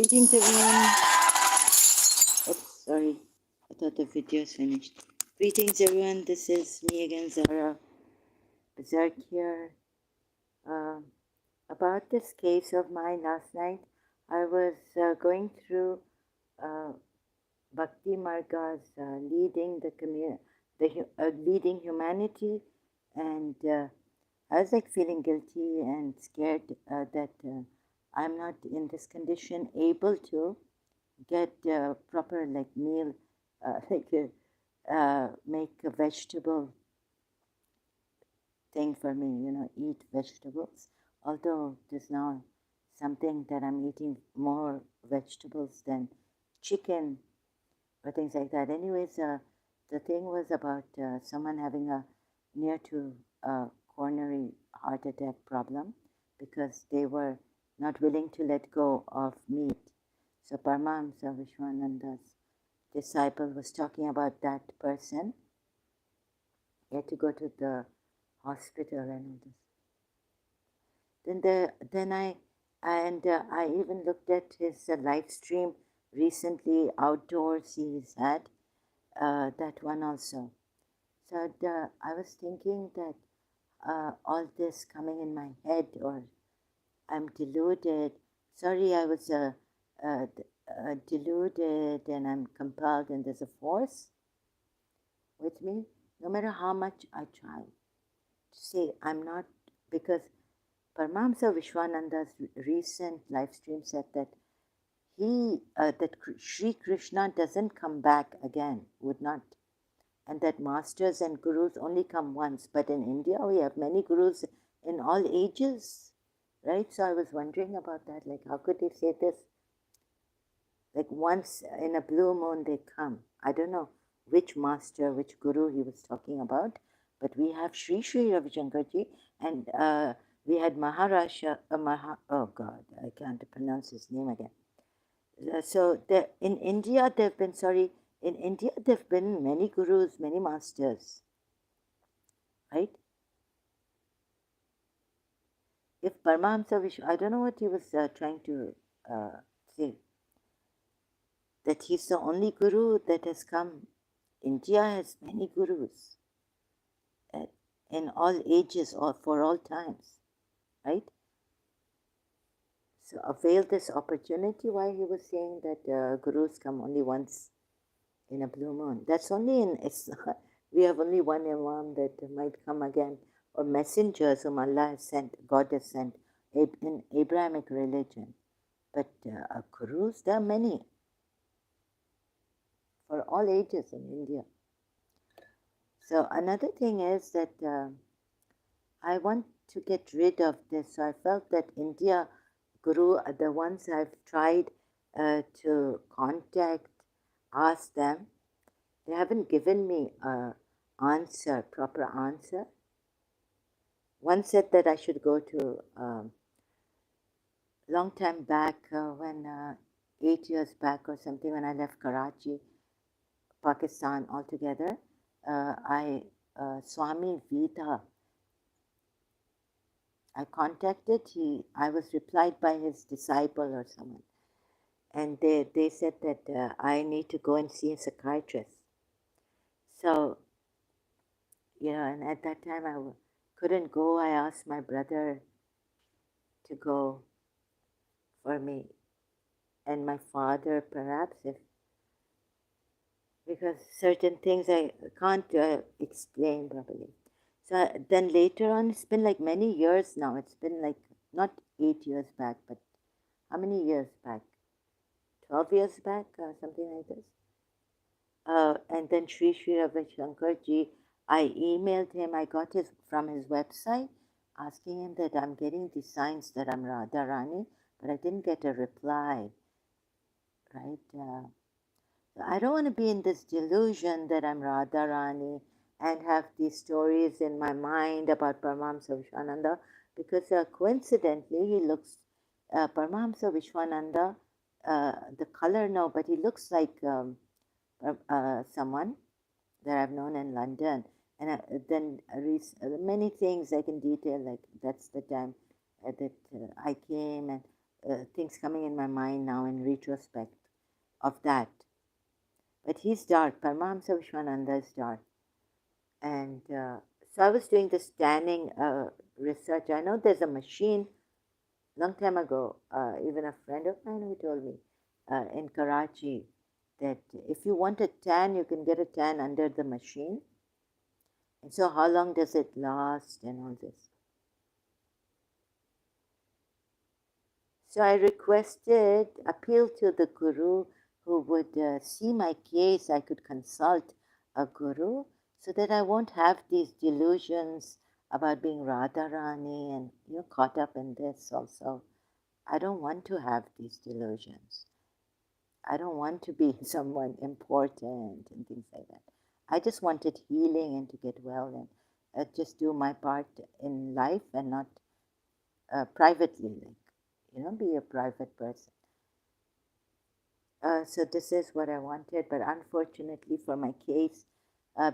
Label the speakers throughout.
Speaker 1: Greetings everyone. Oops, sorry. I thought the video is finished. Greetings everyone. This is me again, Zara Berserk here. About this case of mine last night, I was going through Bhakti Marga's leading the community, leading humanity, and I was like feeling guilty and scared that I'm not in this condition able to get proper like meal, make a vegetable thing for me, eat vegetables. Although there's now something that I'm eating more vegetables than chicken or things like that. Anyways, the thing was about someone having a near to coronary heart attack problem because they were not willing to let go of meat. So Paramahamsa Vishwananda's disciple was talking about that person. He had to go to the hospital and all this. Then I even looked at his live stream recently outdoors he's had, that one also. So I was thinking that all this coming in my head, or I'm deluded. Sorry, I was deluded and I'm compelled, and there's a force with me. No matter how much I try to say I'm not, because Paramahamsa Vishwananda's recent live stream said that that Sri Krishna doesn't come back again, would not, and that masters and gurus only come once. But in India, we have many gurus in all ages, right? So I was wondering about that, like how could they say this? Like once in a blue moon they come. I don't know which master, which guru he was talking about, but we have Sri Sri Ravi Shankarji, and we had Maharaja, oh God, I can't pronounce his name again. So in India, there have been many gurus, many masters, right? If Paramahamsa I don't know what he was trying to say, that he's the only guru that has come. India has many gurus in all ages or for all times, right? So avail this opportunity. Why he was saying that gurus come only once in a blue moon. That's only in Islam. We have only one Imam that might come again, or messengers whom Allah has sent, God has sent in Abrahamic religion. But gurus, there are many for all ages in India. So another thing is that I want to get rid of this. So I felt that India guru, the ones I've tried to contact, ask them, they haven't given me a proper answer. One said that I should go to long time back when 8 years back or something, when I left Karachi, Pakistan altogether, Swami Vita, I contacted. I was replied by his disciple or someone, and they said that I need to go and see a psychiatrist. So, and at that time I couldn't go. I asked my brother to go for me, and my father perhaps, because certain things I can't explain properly. So then later on, it's been like many years now. It's been like not 8 years back, but how many years back? 12 years back, something like this. And then Sri Sri Ravi Shankarji, I emailed him. I got from his website, asking him that I'm getting the signs that I'm Radharani, but I didn't get a reply, right? I don't want to be in this delusion that I'm Radharani and have these stories in my mind about Paramahamsa Vishwananda, because coincidentally he looks, Paramahamsa Vishwananda, the color no, but he looks like someone that I've known in London. And then many things I can detail, like that's the time that I came, and things coming in my mind now in retrospect of that. But he's dark. Paramahamsa Vishwananda is dark. And so I was doing this tanning research. I know there's a machine long time ago, even a friend of mine who told me in Karachi that if you want a tan, you can get a tan under the machine. And so how long does it last and all this? So I appealed to the guru who would see my case. I could consult a guru so that I won't have these delusions about being Radharani and caught up in this also. I don't want to have these delusions. I don't want to be someone important and things like that. I just wanted healing and to get well and just do my part in life and not privately, like, be a private person. So this is what I wanted, but unfortunately for my case,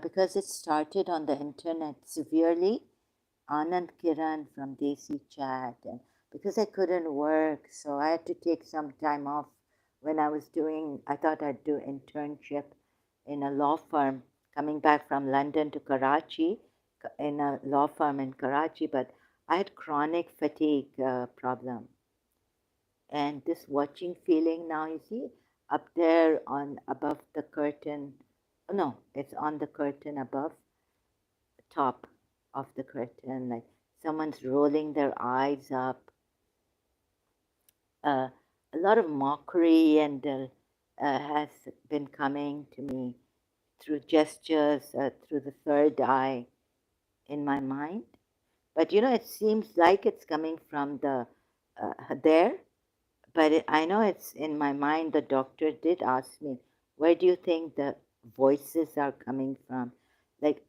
Speaker 1: because it started on the internet severely, Anand Kiran from Desi Chat, and because I couldn't work, so I had to take some time off when I thought I'd do internship in a law firm, coming back from London to Karachi, in a law firm in Karachi, but I had chronic fatigue problem. And this watching feeling now, you see, up there on above the curtain, no, it's on the curtain above, top of the curtain, like someone's rolling their eyes up. A lot of mockery and has been coming to me through gestures, through the third eye in my mind. But it seems like it's coming from the there. But I know it's in my mind. The doctor did ask me, where do you think the voices are coming from? Like,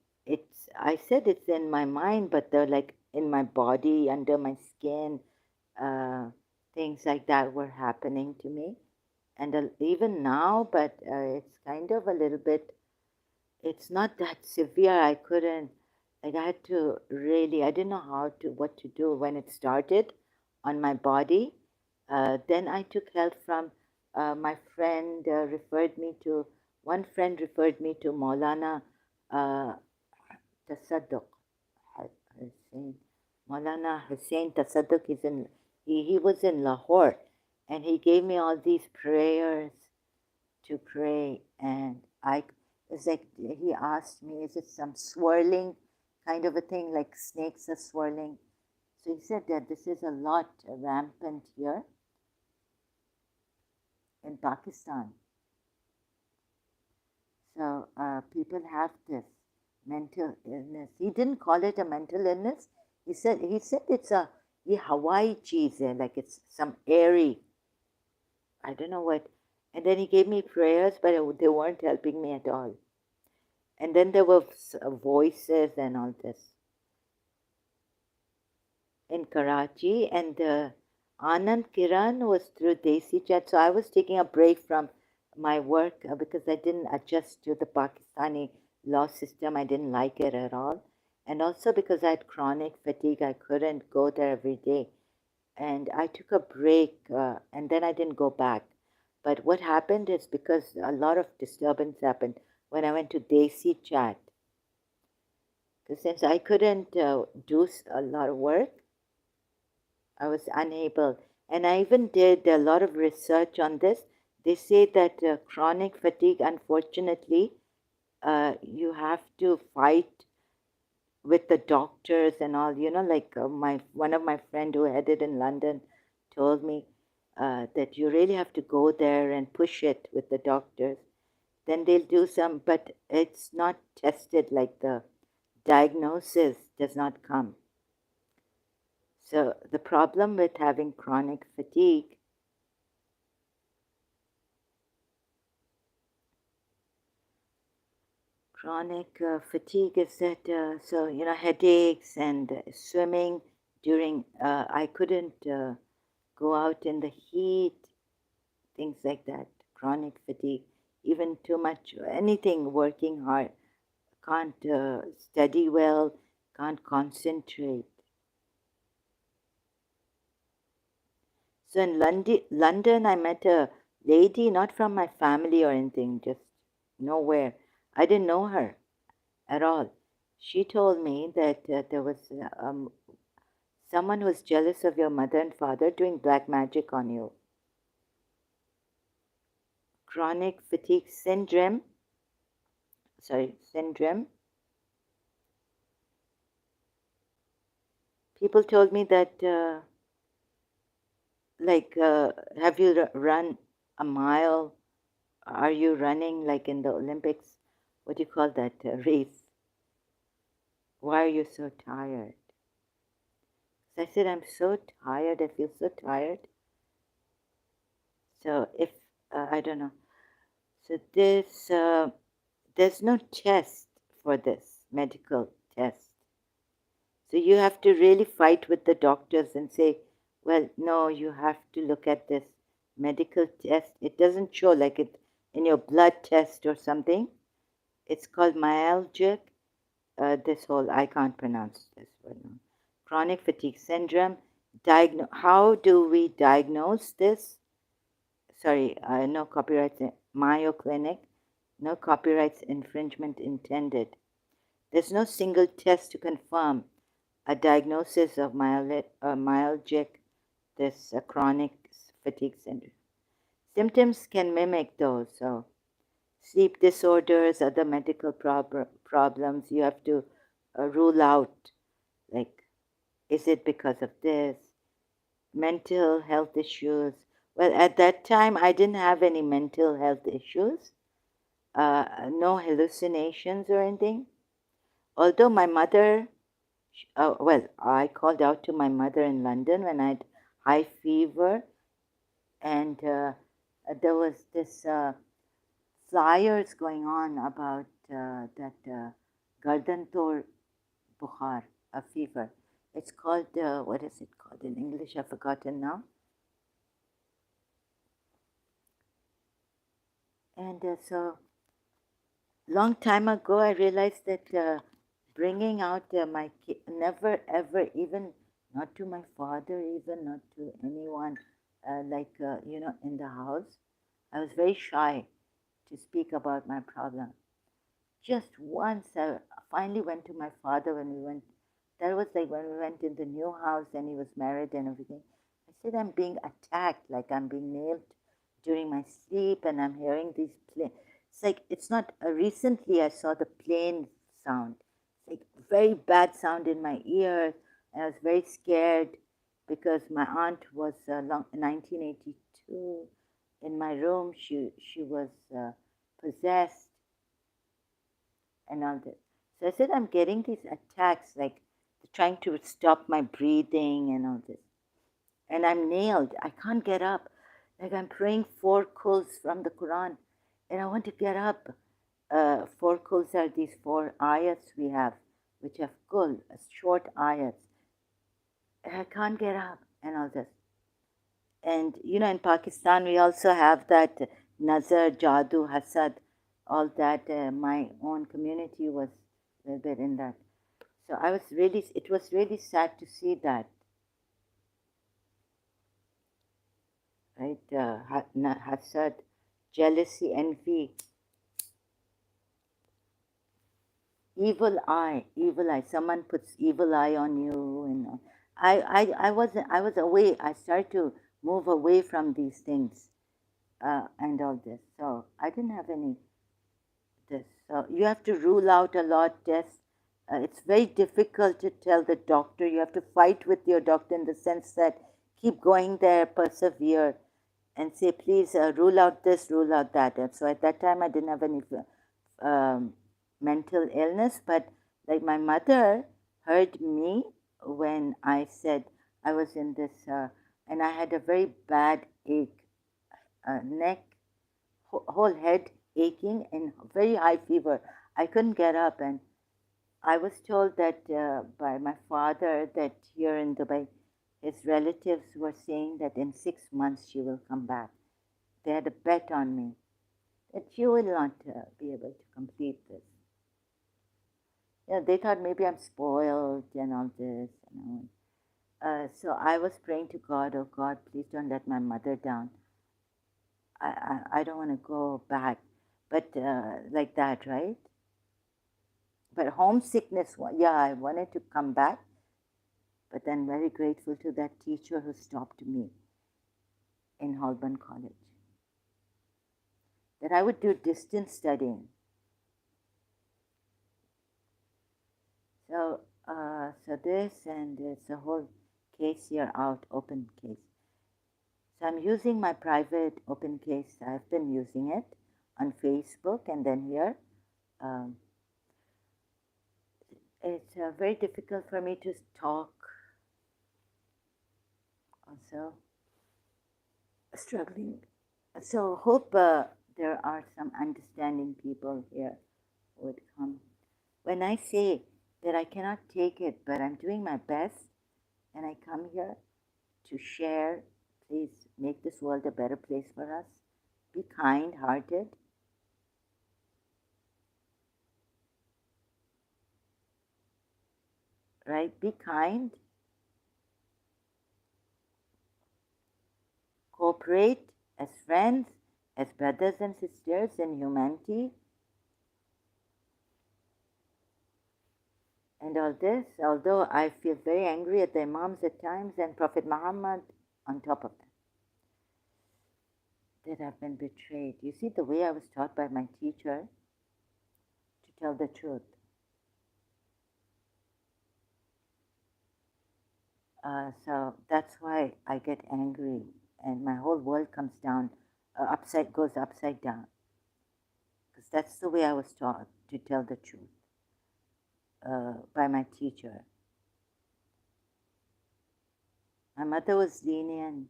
Speaker 1: I said it's in my mind, but they're like in my body, under my skin. Things like that were happening to me. And even now, but it's kind of a little bit, it's not that severe. I couldn't, like, I had to really, I didn't know what to do when it started on my body. Then I took help from my friend, one friend referred me to Maulana uh, Tasadduq Hussain. Maulana Hussain Tasadduq, he was in Lahore, and he gave me all these prayers to pray. And it's like he asked me, is it some swirling kind of a thing, like snakes are swirling? So he said that this is a lot rampant here in Pakistan. So people have this mental illness. He didn't call it a mental illness. He said it's a Hawaii cheese, like it's some airy. I don't know what. And then he gave me prayers, but they weren't helping me at all. And then there were voices and all this in Karachi, and Anand Kiran was through Desi Chat. So I was taking a break from my work because I didn't adjust to the Pakistani law system. I didn't like it at all. And also because I had chronic fatigue, I couldn't go there every day. And I took a break and then I didn't go back. But what happened is because a lot of disturbance happened when I went to Desi Chat. Because since I couldn't do a lot of work, I was unable. And I even did a lot of research on this. They say that chronic fatigue, unfortunately, you have to fight with the doctors and all. Like one of my friend who had it in London told me that you really have to go there and push it with the doctors. Then they'll do some, but it's not tested, like the diagnosis does not come. So the problem with having chronic fatigue is that headaches and swimming during I couldn't go out in the heat, things like that. Chronic fatigue, even too much, anything, working hard, can't study well, can't concentrate. So in London, I met a lady, not from my family or anything, just nowhere. I didn't know her at all. She told me that there was someone who was jealous of your mother and father doing black magic on you. Chronic fatigue syndrome. Sorry, syndrome. People told me that, have you run a mile? Are you running like in the Olympics? What do you call that race? Why are you so tired? So I said, I'm so tired. I feel so tired. So if, I don't know. So there's no test for this, medical test. So you have to really fight with the doctors and say, well, no, you have to look at this medical test. It doesn't show like it in your blood test or something. It's called myalgic. I can't pronounce this word now. Chronic fatigue syndrome. How do we diagnose this? Sorry, no copyrights. Mayo Clinic. No copyrights infringement intended. There's no single test to confirm a diagnosis of myalgic, this chronic fatigue syndrome. Symptoms can mimic those. So sleep disorders, other medical problems, you have to rule out, like, is it because of this? Mental health issues. Well, at that time, I didn't have any mental health issues, no hallucinations or anything. Although my mother, I called out to my mother in London when I had high fever, and there was this flyers going on about that Gardantor Bukhar, a fever. It's called, what is it called in English? I've forgotten now. And so, long time ago, I realized that bringing out my kid, never ever, even not to my father, even not to anyone, in the house. I was very shy to speak about my problem. Just once, I finally went to my father when we went. That was like when we went in the new house and he was married and everything. I said, I'm being attacked, like I'm being nailed during my sleep, and I'm hearing these planes. It's like, it's not, recently I saw the plane sound. It's like very bad sound in my ear, and I was very scared because my aunt was 1982 in my room. She was possessed and all this. So I said, I'm getting these attacks, like trying to stop my breathing and all this. And I'm nailed. I can't get up. Like I'm praying 4 quls from the Quran, and I want to get up. 4 quls are these 4 ayats we have, which have kul, short ayats. And I can't get up and all this. And in Pakistan, we also have that nazar, jadoo, hasad, all that. My own community was a little bit in that. So it was really sad to see that, right? Hasad, jealousy, envy, evil eye, evil eye. Someone puts evil eye on you, and I was away. I started to move away from these things and all this. So I didn't have any this. So you have to rule out a lot tests. It's very difficult to tell the doctor. You have to fight with your doctor in the sense that keep going there, persevere, and say, please rule out this, rule out that. And so at that time, I didn't have any um, mental illness, but like my mother heard me when I said I was in this, and I had a very bad ache, neck, whole head aching, and very high fever. I couldn't get up, and I was told that by my father that here in Dubai, his relatives were saying that in 6 months she will come back. They had a bet on me that she will not be able to complete this. They thought maybe I'm spoiled and all this. So I was praying to God, oh God, please don't let my mother down. I don't want to go back. But like that, right? But homesickness, yeah, I wanted to come back. But then very grateful to that teacher who stopped me in Holborn College. That I would do distance studying. So this, and there's a whole case here out, open case. So I'm using my private open case. I've been using it on Facebook, and then here. It's very difficult for me to talk. Also struggling. So hope there are some understanding people here who would come. When I say that I cannot take it, but I'm doing my best, and I come here to share, please make this world a better place for us. Be kind-hearted. Right? Be kind. Cooperate as friends, as brothers and sisters in humanity. And all this, although I feel very angry at the Imams at times and Prophet Muhammad on top of that I've been betrayed. You see, the way I was taught by my teacher to tell the truth. So that's why I get angry and my whole world comes down, goes upside down. Because that's the way I was taught to tell the truth by my teacher. My mother was lenient.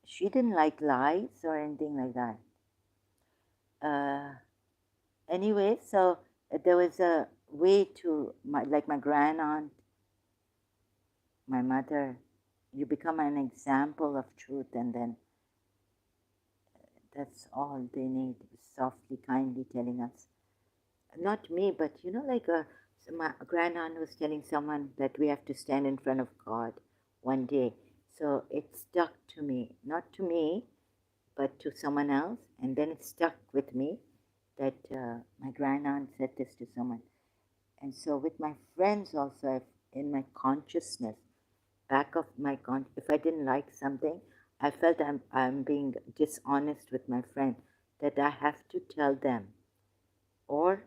Speaker 1: She didn't like lies or anything like that. Anyway, so there was a way to, like my grandaunt, my mother, you become an example of truth, and then that's all they need, softly, kindly telling us. Not me, but like so my grandaunt was telling someone that we have to stand in front of God one day. So it stuck to me, not to me, but to someone else, and then it stuck with me that my grandaunt said this to someone. And so with my friends also, in my consciousness, back of my if I didn't like something, I felt I'm being dishonest with my friend, that I have to tell them, or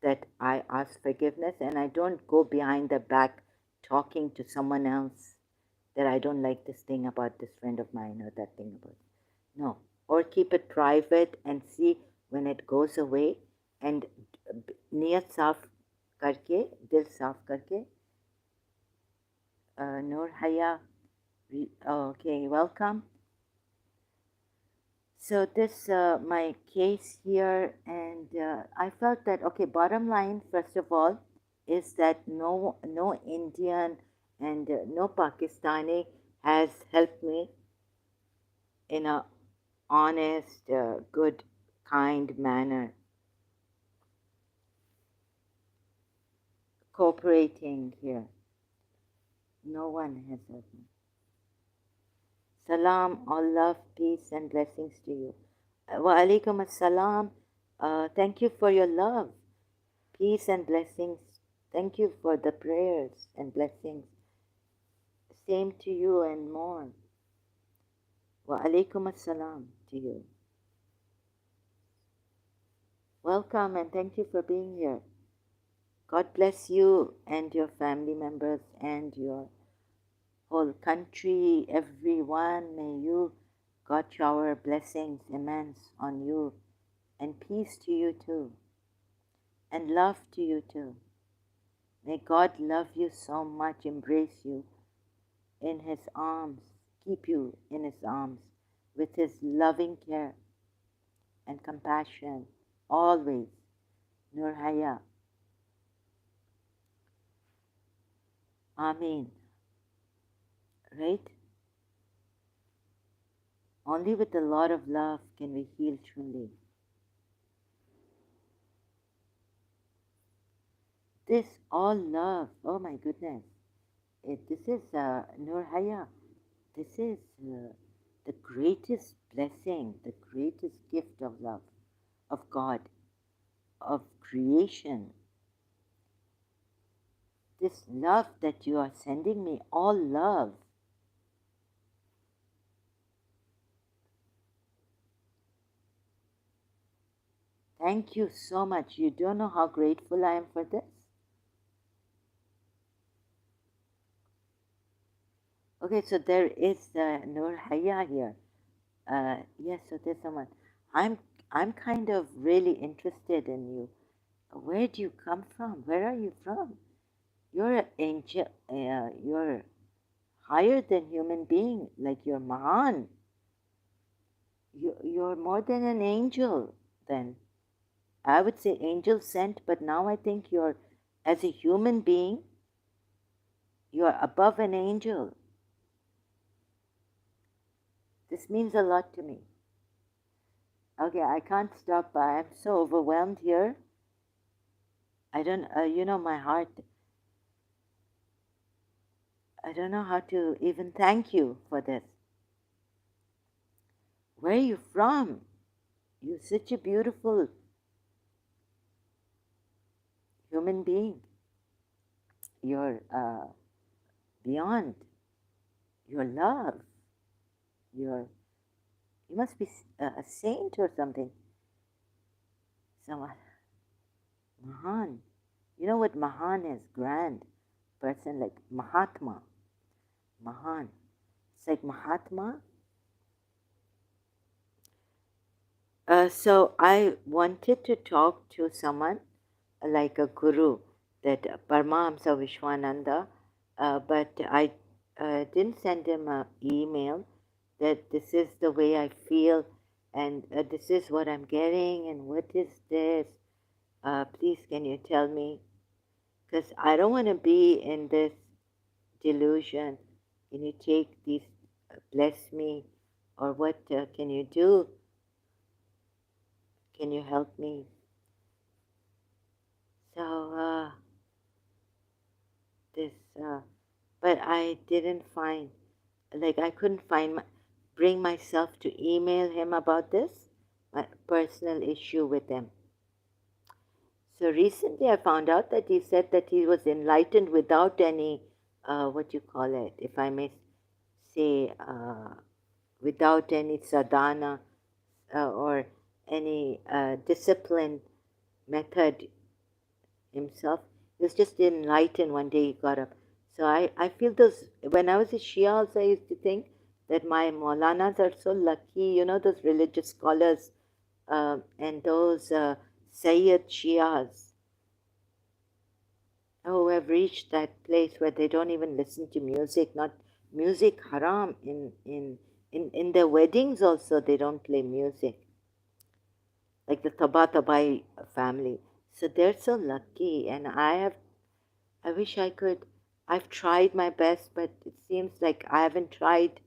Speaker 1: that I ask forgiveness and I don't go behind their back talking to someone else that I don't like this thing about this friend of mine or that thing about. No. Or keep it private and see when it goes away, and niyat saaf karke, dil saaf karke. Noor Haya, okay, welcome. So this my case here, and I felt that, okay, bottom line, first of all, is that no Indian and no Pakistani has helped me in a honest, good, kind manner, cooperating here. No one has helped me. Salam, all love, peace, and blessings to you. Wa alaikum assalam. Thank you for your love, peace, and blessings. Thank you for the prayers and blessings. Same to you and more. Wa alaikum assalam to you. Welcome and thank you for being here. God bless you and your family members and your whole country, everyone. May you, God, shower blessings immense on you, and peace to you too, and love to you too. May God love you so much, embrace you in His arms, keep you in His arms with His loving care and compassion, always. Nur Haya. Ameen. Right? Only with a lot of love can we heal truly. This all love, oh my goodness. This is Nur Haya. This is the greatest blessing, the greatest gift of love, of God, of creation. This love that you are sending me, all love. Thank you so much. You don't know how grateful I am for this. Okay, so there is Nur Haya here. Yes, so there's someone. I'm I'm kind of really interested in you. Where do you come from? Where are you from? You're an angel. You're higher than human being. Like you're Mahan. You're more than an angel. Then I would say angel sent, but now I think you're, as a human being, you're above an angel. This means a lot to me. Okay, I can't stop. I'm so overwhelmed here. I don't, my heart, I don't know how to even thank you for this. Where are you from? You're such a beautiful human being. You're beyond your love. You're, you must be a saint or something. Someone, Mahan. You know what Mahan is? Grand person, like Mahatma. Mahan. It's like Mahatma. So I wanted to talk to someone like a guru, that Paramahamsa Vishwananda, but I didn't send him an email that this is the way I feel and this is what I'm getting and what is this. Please, can you tell me? Because I don't want to be in this delusion. Can you take these, bless me, or what can you do? Can you help me? So this, but I didn't find, like I couldn't bring myself to email him about this, my personal issue with him. So recently I found out that he said that he was enlightened without any, what you call it, if I may say, without any sadhana or any discipline method himself. He was just enlightened one day, he got up. So I feel those, when I was a Shia also, I used to think that my Maulanas are so lucky, those religious scholars and those Sayyid Shias who have reached that place where they don't even listen to music, not music haram. In their weddings also, they don't play music, like the Tabatabai family. So they're so lucky, and I wish I could. I've tried my best, but it seems like I haven't tried.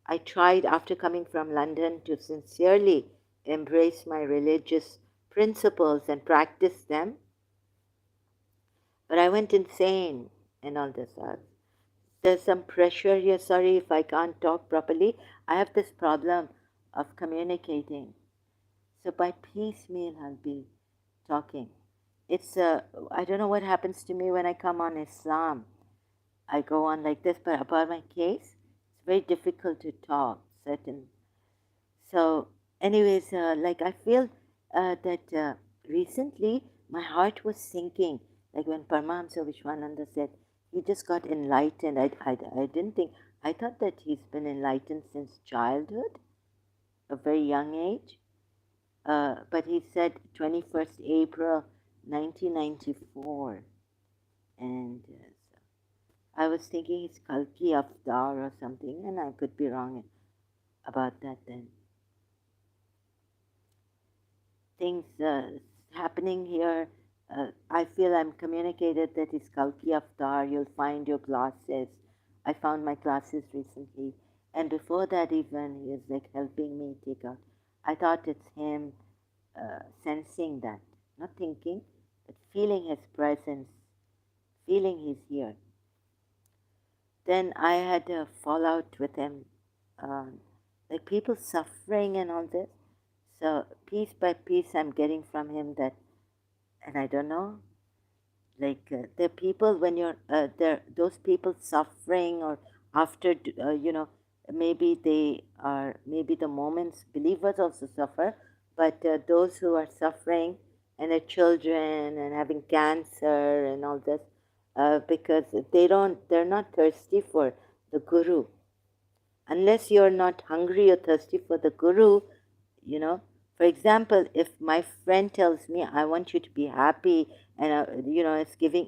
Speaker 1: I tried after coming from London to sincerely embrace my religious principles and practice them, but I went insane and all this. There's some pressure here. Sorry if I can't talk properly. I have this problem of communicating. So by piecemeal, I'll be talking. It's I don't know what happens to me when I come on Islam. I go on like this, but about my case, it's very difficult to talk. Certain. So, anyways, like I feel that recently my heart was sinking. Like when Paramahamsa Vishwananda said he just got enlightened. I didn't think. I thought that he's been enlightened since childhood, a very young age. But he said 21st April 1994, and so I was thinking it's Kalki Avatar or something, and I could be wrong about that then. Things happening here. I feel I'm communicated that it's Kalki Avatar. You'll find your glasses. I found my glasses recently, and before that even he was like helping me take out. I thought it's him sensing that, not thinking, but feeling his presence, feeling he's here. then I had a fallout with him, like people suffering and all this. So piece by piece, I'm getting from him that, and I don't know, like the people when you're there, those people suffering, or after maybe they are, maybe the moments believers also suffer, but those who are suffering and their children and having cancer and all this, because they're not thirsty for the guru. Unless you're not hungry or thirsty for the guru, you know. For example, if my friend tells me, I want you to be happy, and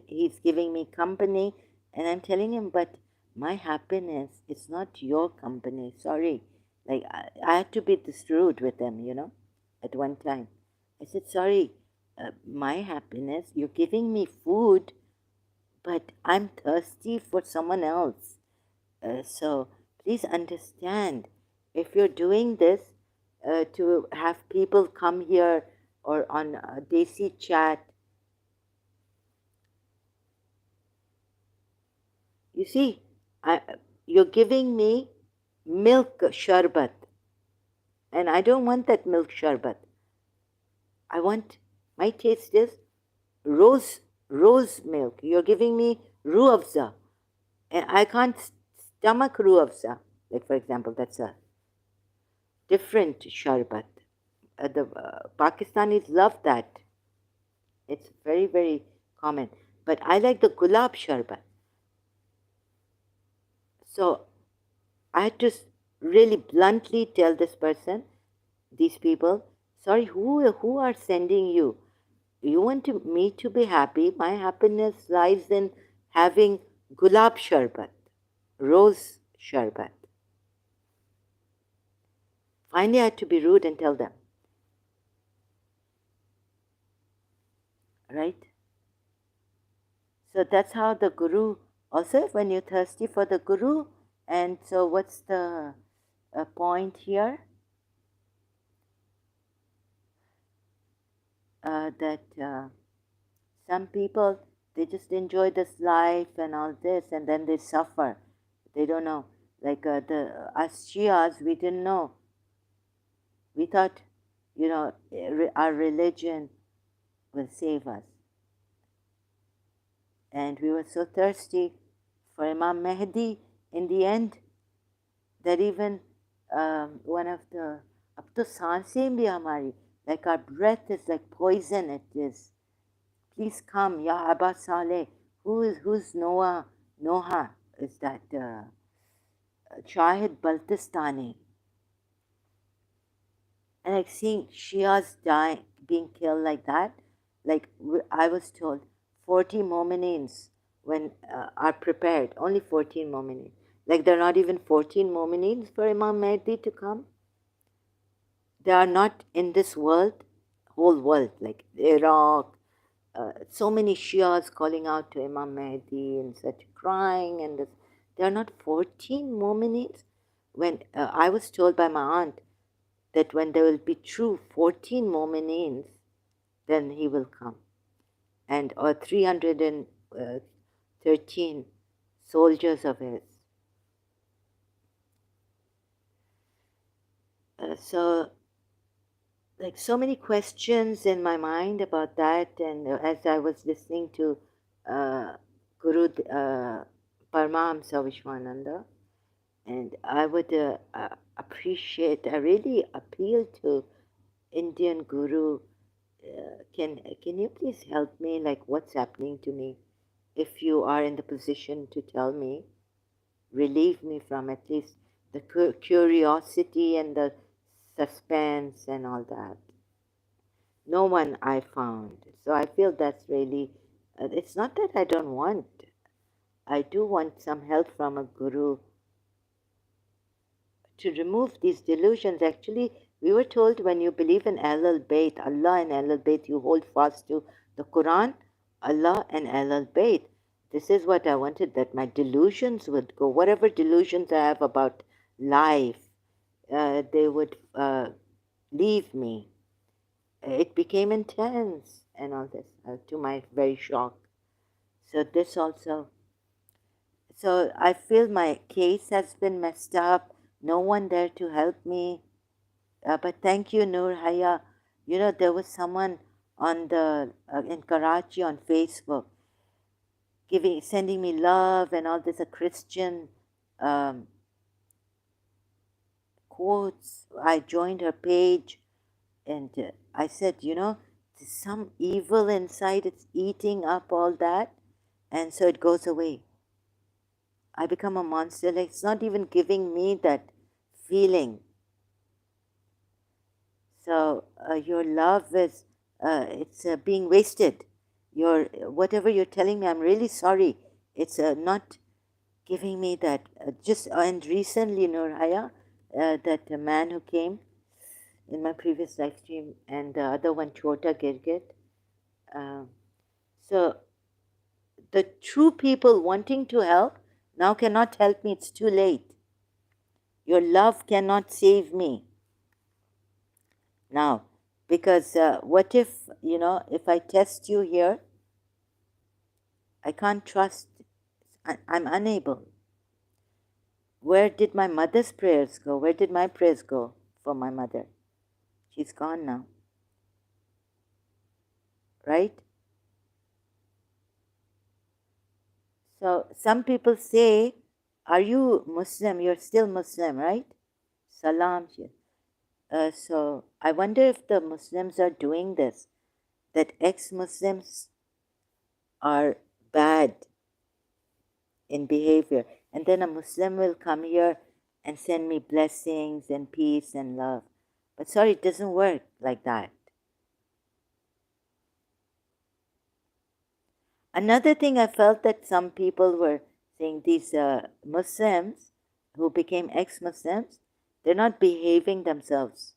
Speaker 1: he's giving me company, and I'm telling him, but my happiness is not your company, sorry. Like I had to be this rude with him, at one time. I said, sorry, my happiness, you're giving me food, but I'm thirsty for someone else. So please understand, if you're doing this to have people come here or on Desi chat, you see, I, you're giving me milk sharbat, and I don't want that milk sharbat. I want, my taste is rose milk. You're giving me ruh afza, and I can't stomach ruh afza. Like for example, that's a different sharbat. The Pakistanis love that. It's very, very common. But I like the gulab sharbat. So I had to really bluntly tell this person, these people, sorry, who are sending you? You want me to be happy? My happiness lies in having gulab sharbat, rose sharbat. Finally, I had to be rude and tell them, right? So that's how the guru, also when you're thirsty for the guru, and so what's the point here? That some people, they just enjoy this life and all this, and then they suffer. They don't know. Like us Shias, we didn't know. We thought, our religion will save us. And we were so thirsty for Imam Mahdi in the end that even one of the, ab to saansein bhi hamari, like our breath is like poison, it is. Please come, Ya Abba Saleh. Who's Noha is that Shahid Baltistani. And like seeing Shias dying, being killed like that, like I was told, 40 Mominines when are prepared, only 14 Mominines. Like there are not even 14 Mominines for Imam Mahdi to come. They are not in this world, whole world, like Iraq. So many Shias calling out to Imam Mahdi and such crying, and this. There are not 14 Mominines. When I was told by my aunt that when there will be true 14 Mominines, then he will come. And or 313 soldiers of his. So like so many questions in my mind about that, and as I was listening to Guru Paramahamsa Vishwananda, and I would appreciate, I really appeal to Indian Guru. Can you please help me? Like what's happening to me? If you are in the position to tell me, relieve me from at least the curiosity and the suspense and all that. No one I found. So I feel that's really, it's not that I don't want. I do want some help from a guru to remove these delusions. Actually, we were told when you believe in Ahlul Bayt, Allah and Ahlul Bayt, you hold fast to the Quran, Allah and Ahlul Bayt. This is what I wanted, that my delusions would go. Whatever delusions I have about life, they would leave me. It became intense and all this, to my very shock. So this also. So I feel my case has been messed up. No one there to help me. But thank you, Noor Haya. You know, there was someone on the in Karachi on Facebook sending me love and all this, a Christian um, quotes. I joined her page, and I said, you know, there's some evil inside. It's eating up all that, and so it goes away. I become a monster. Like, it's not even giving me that feeling. So your love is it's being wasted. Your whatever you're telling me, I'm really sorry. It's not giving me that. Just and recently, Nurhaya, that man who came in my previous live stream, and the other one, Chota Girgit. Um, so the true people wanting to help now cannot help me. It's too late. Your love cannot save me now, because what if, you know, if I test you here, I can't trust. I'm unable. Where did my mother's prayers go? Where did my prayers go for my mother? She's gone now, right? So some people say, are you Muslim? You're still Muslim, right? Salam. So I wonder if the Muslims are doing this, that ex-Muslims are bad in behavior. And then a Muslim will come here and send me blessings and peace and love. But sorry, it doesn't work like that. Another thing I felt that some people were saying, these Muslims who became ex-Muslims, they're not behaving themselves.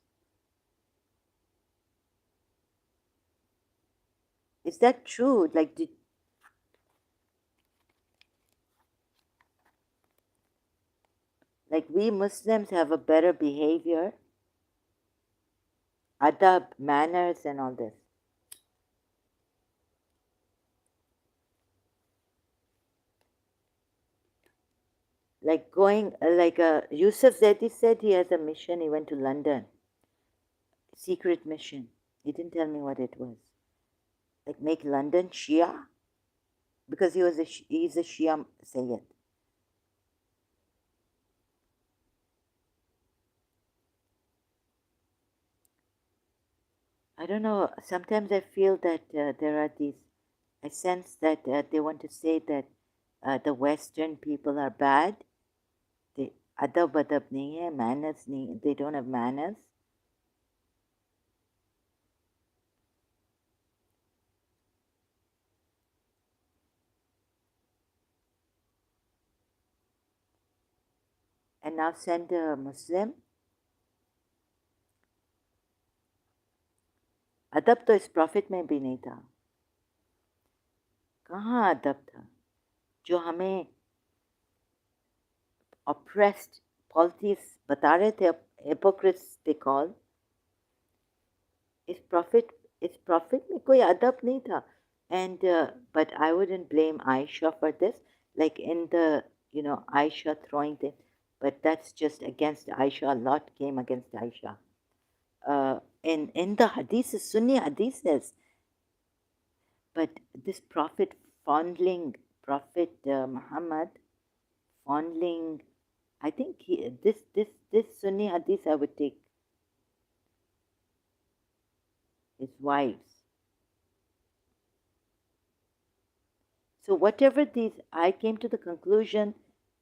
Speaker 1: Is that true? Like we Muslims have a better behavior, adab, manners and all this. Like going, Yusuf Zedi said he has a mission, he went to London. Secret mission. He didn't tell me what it was. Like make London Shia? Because he's a Shia Sayyid. I don't know. Sometimes I feel that there are these. I sense that they want to say that the Western people are bad. They adab nahi hai, manners nahi. They don't have manners. And now send a Muslim. अदब तो इस profit में भी नहीं था. कहाँ अदब था? जो हमें oppressed politics बता रहे थे, hypocrites they call. इस प्रॉफिट में कोई अदब नहीं था. And but I wouldn't blame Aisha for this. Like in the, you know, Aisha throwing things, but that's just against Aisha. A lot came against Aisha. In the hadiths, Sunni hadiths, but this Prophet fondling, Prophet Muhammad fondling, I think this Sunni hadith I would take his wives. So whatever these, I came to the conclusion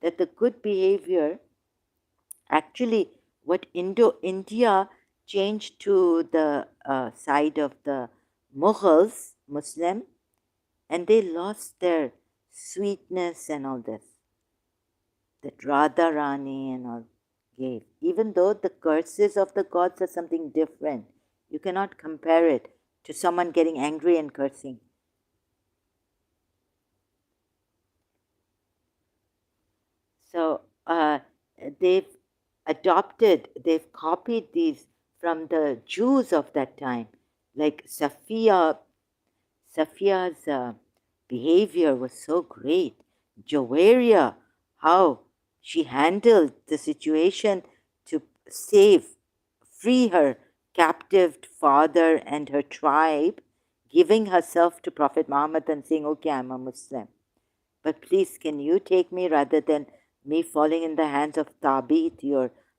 Speaker 1: that the good behavior, actually what India changed to the side of the Mughals, Muslim, and they lost their sweetness and all this, that Radha Rani and all gave. Even though the curses of the gods are something different, you cannot compare it to someone getting angry and cursing. So they've copied these from the Jews of that time. Like Safiya's behavior was so great. Jowaria how she handled the situation to free her captive father and her tribe, giving herself to Prophet Muhammad and saying, okay, I'm a Muslim. But please, can you take me rather than me falling in the hands of Tabit,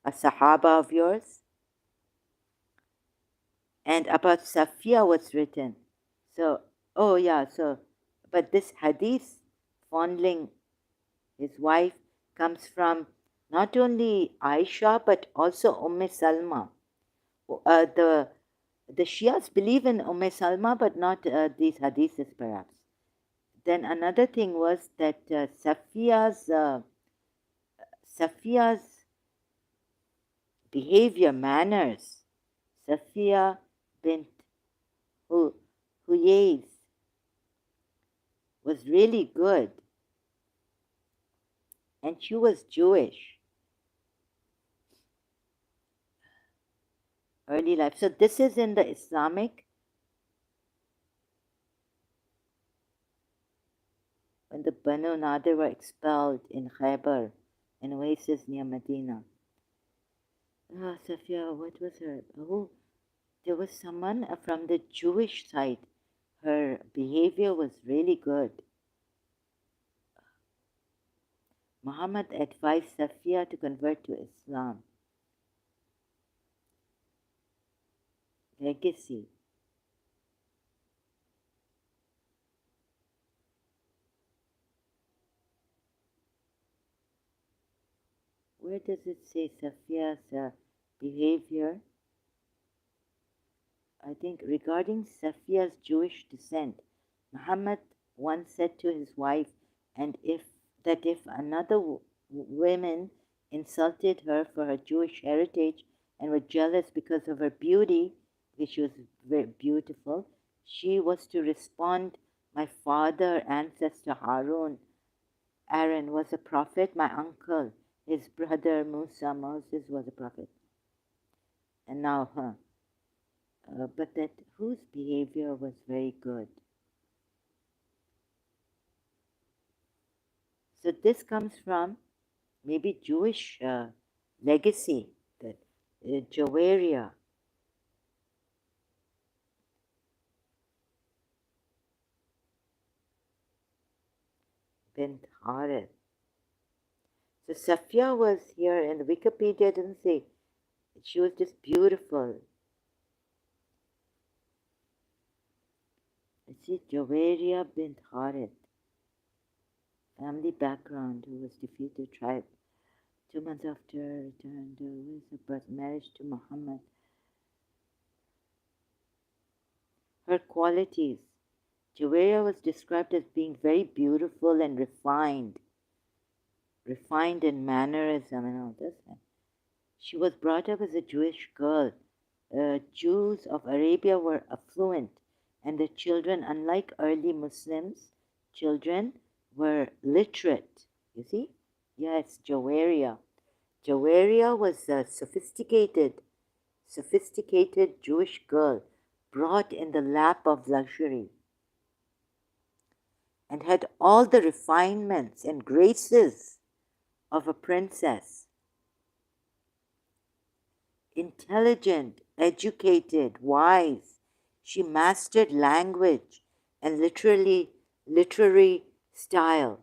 Speaker 1: a Sahaba of yours? And about Safiya was written. So, oh yeah, but this hadith, fondling his wife, comes from not only Aisha but also Salma. Uh, the the Shias believe in Salma, but not these hadiths perhaps. Then another thing was that Safiya's behavior, manners, Safiya bint Huyais was really good, and she was Jewish, early life. So this is in the Islamic, when the Banu Nadir were expelled in Khaybar, in oasis near Medina. Safiya, what was her? Oh, there was someone from the Jewish side. Her behavior was really good. Muhammad advised Safiya to convert to Islam. Legacy. Where does it say Safiya's behavior? I think regarding Safiya's Jewish descent, Muhammad once said to his wife, and if another woman insulted her for her Jewish heritage and were jealous because of her beauty, because she was very beautiful, she was to respond, my father, ancestor Aaron was a prophet, my uncle, his brother Moses was a prophet. And now but that whose behavior was very good. So this comes from maybe Jewish legacy, that Jawaria. Bint Harith. So Safiya was here, and the Wikipedia didn't say. She was just beautiful. Let's see, Jawaria bint Harith. Family background, who was defeated tribe. 2 months after returned with her birth, marriage to Muhammad. Her qualities. Jawaria was described as being very beautiful and refined in mannerism and all this. She was brought up as a Jewish girl. Jews of Arabia were affluent, and the children, unlike early Muslims, children were literate. You see? Yes, Jawaria. Jawaria was a sophisticated Jewish girl brought in the lap of luxury, and had all the refinements and graces of a princess. Intelligent, educated, wise, she mastered language and literary style.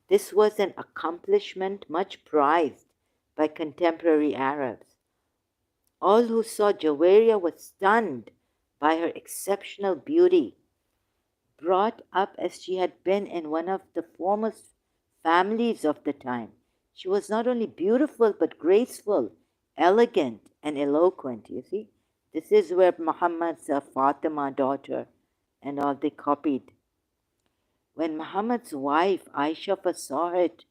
Speaker 1: This was an accomplishment much prized by contemporary Arabs. All who saw Jawaria were stunned by her exceptional beauty. Brought up as she had been in one of the foremost families of the time, she was not only beautiful but graceful, elegant, and eloquent. You see, this is where Muhammad's Fatima daughter and all they copied. When Muhammad's wife Aisha first saw it,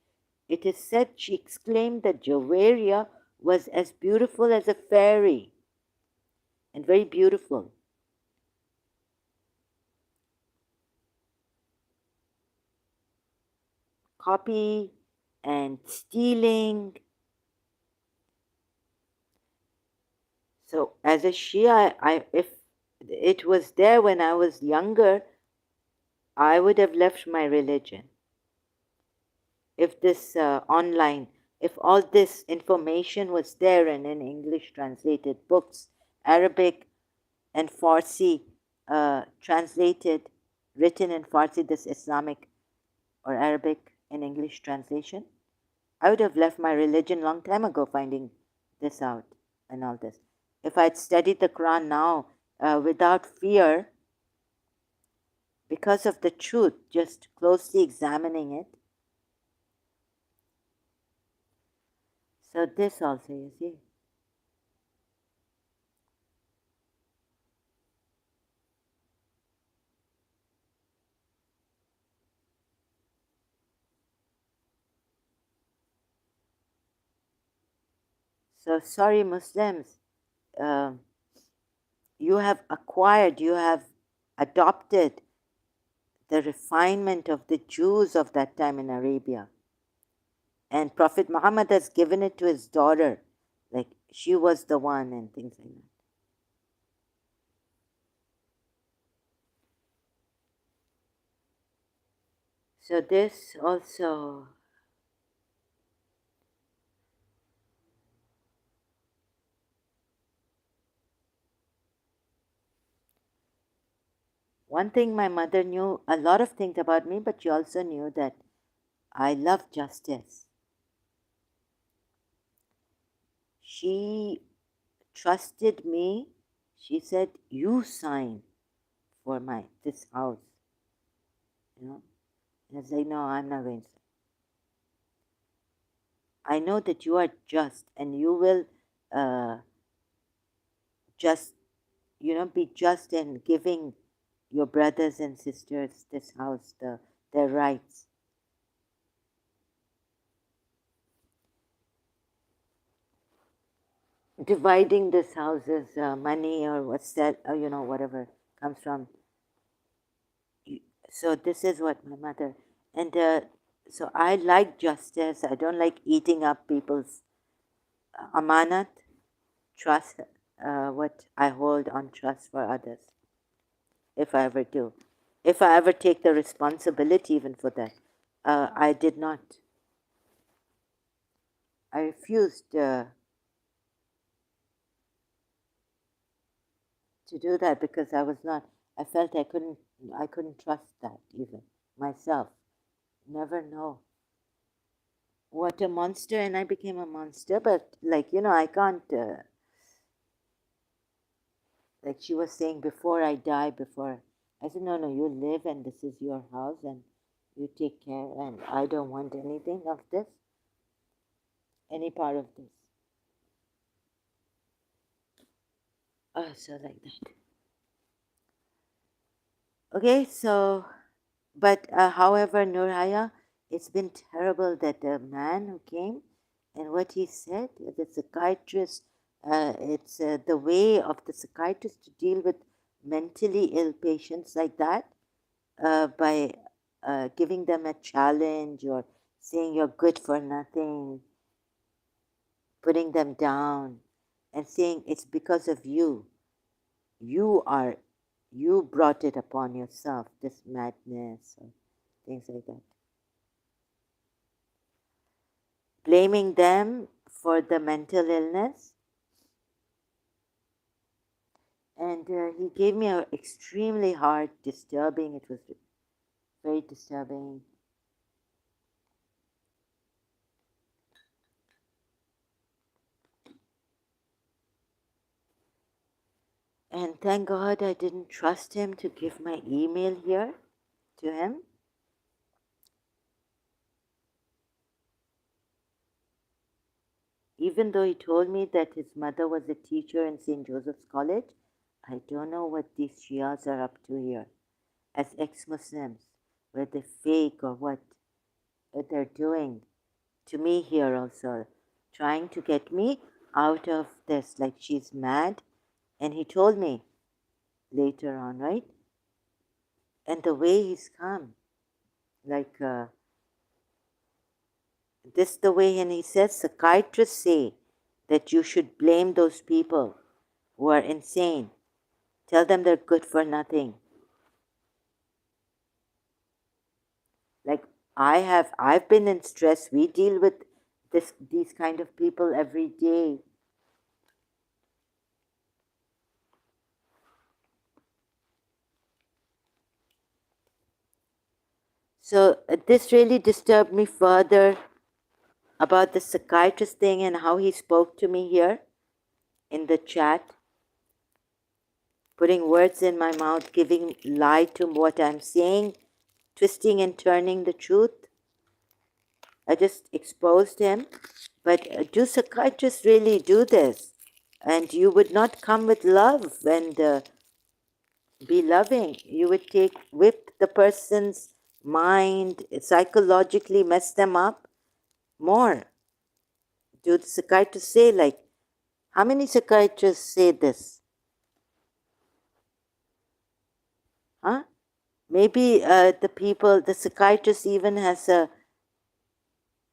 Speaker 1: it is said she exclaimed that Jawaria was as beautiful as a fairy, and very beautiful. Copy and stealing. So as a Shia, if it was there when I was younger, I would have left my religion. if this online, if all this information was there and in English translated books, Arabic and Farsi translated, written in Farsi, this Islamic or Arabic and English translation, I would have left my religion long time ago finding this out and all this. If I'd studied the Quran now without fear, because of the truth, just closely examining it. So this also, you see. So sorry, Muslims, um, you have acquired, you have adopted the refinement of the Jews of that time in Arabia. And Prophet Muhammad has given it to his daughter, like she was the one and things like that. So this also, one thing my mother knew a lot of things about me, but she also knew that I love justice. She trusted me. She said, "You sign for this house." You know, and I was like, "No, I'm not going to." I know that you are just, and you will uh, just, be just in giving your brothers and sisters this house their rights. Dividing this house's money or what's that, whatever comes from. So this is what my mother, and so I like justice. I don't like eating up people's amanat, trust, what I hold on trust for others, if I ever do. If I ever take the responsibility even for that. I did not. I refused to do that because I felt I couldn't trust that even myself. Never know. What a monster, and I became a monster, but I can't, like she was saying, before I die, before, I said, no, you live and this is your house and you take care, and I don't want anything of this, any part of this. So like that. Okay, so, but however, Nurhaya, it's been terrible that the man who came and what he said, the psychiatrist, it's the way of the psychiatrist to deal with mentally ill patients like that, by giving them a challenge or saying you're good for nothing, putting them down, and saying it's because of you. You brought it upon yourself, this madness, or things like that. Blaming them for the mental illness. And he gave me an extremely hard, disturbing, it was very disturbing. And thank God I didn't trust him to give my email here to him. Even though he told me that his mother was a teacher in St. Joseph's College, I don't know what these Shias are up to here as ex-Muslims, whether they fake or what they're doing to me here also, trying to get me out of this, like she's mad. And he told me later on, right? And the way he's come, like this the way, and he says psychiatrists say that you should blame those people who are insane. Tell them they're good for nothing. Like I've been in stress. We deal with these kind of people every day. So this really disturbed me further about the psychiatrist thing and how he spoke to me here in the chat, putting words in my mouth, giving lie to what I'm saying, twisting and turning the truth. I just exposed him. But do psychiatrists really do this? And you would not come with love and be loving. You would whip the person's mind, psychologically mess them up more. Do the psychiatrists say, like, how many psychiatrists say this? Huh? Maybe the psychiatrist even has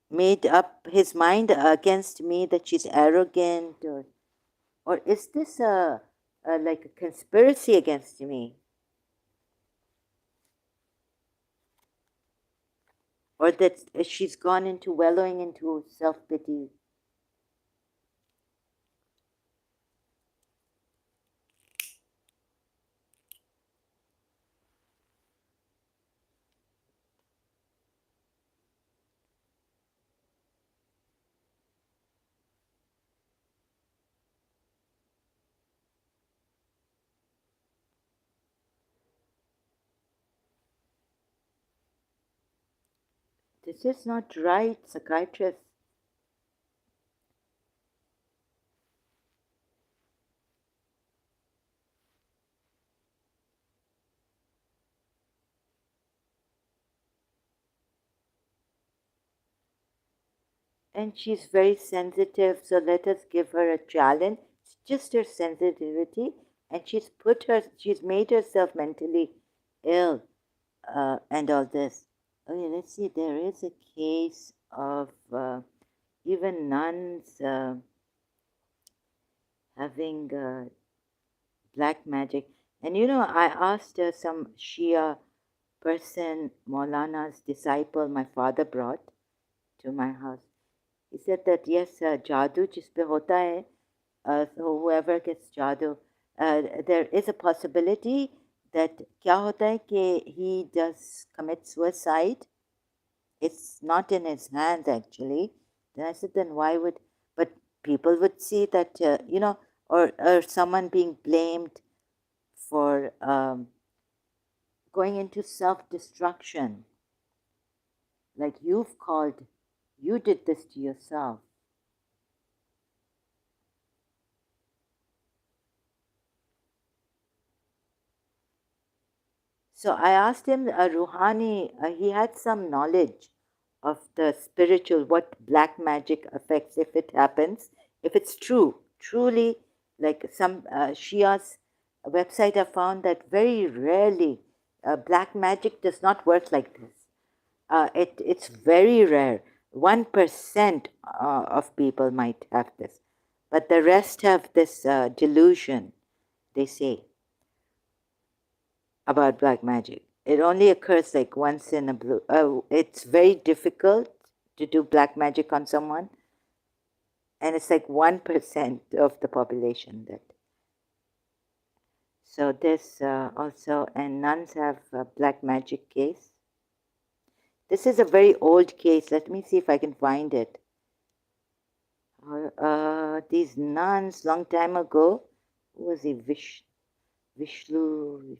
Speaker 1: made up his mind against me that she's arrogant, or is this like a conspiracy against me? Or that she's gone into wallowing into self-pity? This is not right, psychiatrist. And she's very sensitive, so let us give her a challenge. It's just her sensitivity, and she's made herself mentally ill, and all this. Okay, let's see. There is a case of even nuns having black magic. And I asked some Shia person, Maulana's disciple, my father brought to my house. He said that yes, jadoo jis pe hota hai, so whoever gets jadoo, there is a possibility that kya hota hai कि he does commit suicide. It's not in his hands actually. Then I said, then why would? But people would see that or someone being blamed for going into self-destruction, like you did this to yourself. So I asked him, Ruhani, he had some knowledge of the spiritual, what black magic affects if it happens, if it's true, truly, like some Shia's website, I found that very rarely black magic does not work like this. It's very rare. 1% of people might have this, but the rest have this delusion, they say, about black magic. It only occurs like once in a blue. It's very difficult to do black magic on someone, and it's like 1% of the population that. So this also, and nuns have a black magic case. This is a very old case. Let me see if I can find it. These nuns, long time ago, who was he? Vishnu,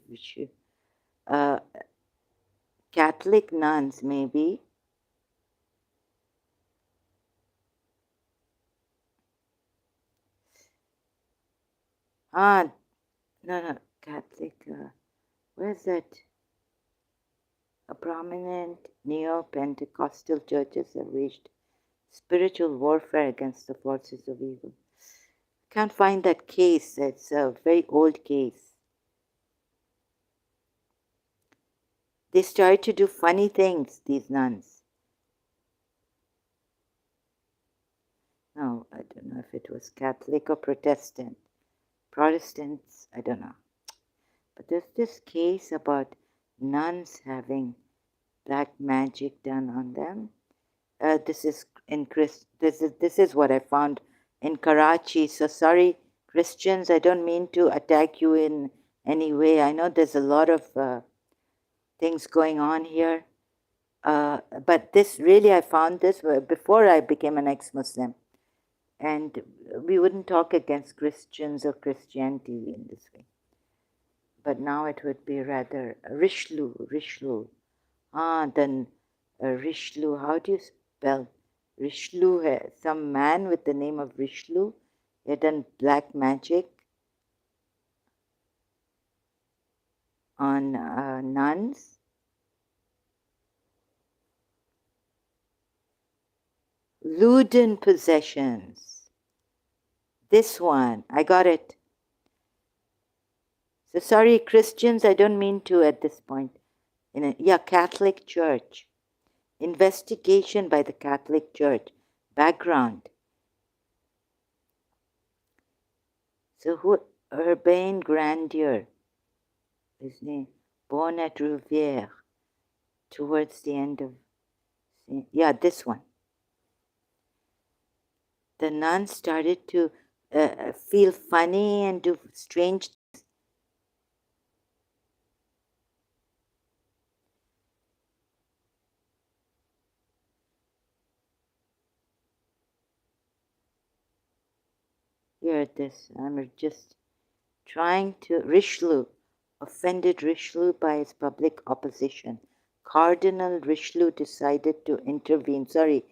Speaker 1: Catholic nuns, maybe. No, Catholic. Where's that? A prominent neo-Pentecostal churches have waged spiritual warfare against the forces of evil. Can't find that case. It's a very old case. They started to do funny things, these nuns. No, I don't know if it was Catholic or Protestant. Protestants, I don't know. But there's this case about nuns having black magic done on them. This is in this is what I found in Karachi. So sorry, Christians, I don't mean to attack you in any way. I know there's a lot of things going on here. But this really, I found this before I became an ex-Muslim. And we wouldn't talk against Christians or Christianity in this way. But now it would be rather Richelieu. Then Richelieu, how do you spell? Richelieu, some man with the name of Richelieu, he had done black magic on nuns. Loudon possessions. This one, I got it. So sorry, Christians, I don't mean to at this point. Catholic Church. Investigation by the Catholic Church. Background. So who? Urbain Grandier. His name. Born at Rouvière. Towards the end of... Yeah, this one. The nuns started to feel funny and do strange things. Here it is. I'm just trying to... Richelieu. Offended Richelieu by his public opposition. Cardinal Richelieu decided to intervene. Sorry,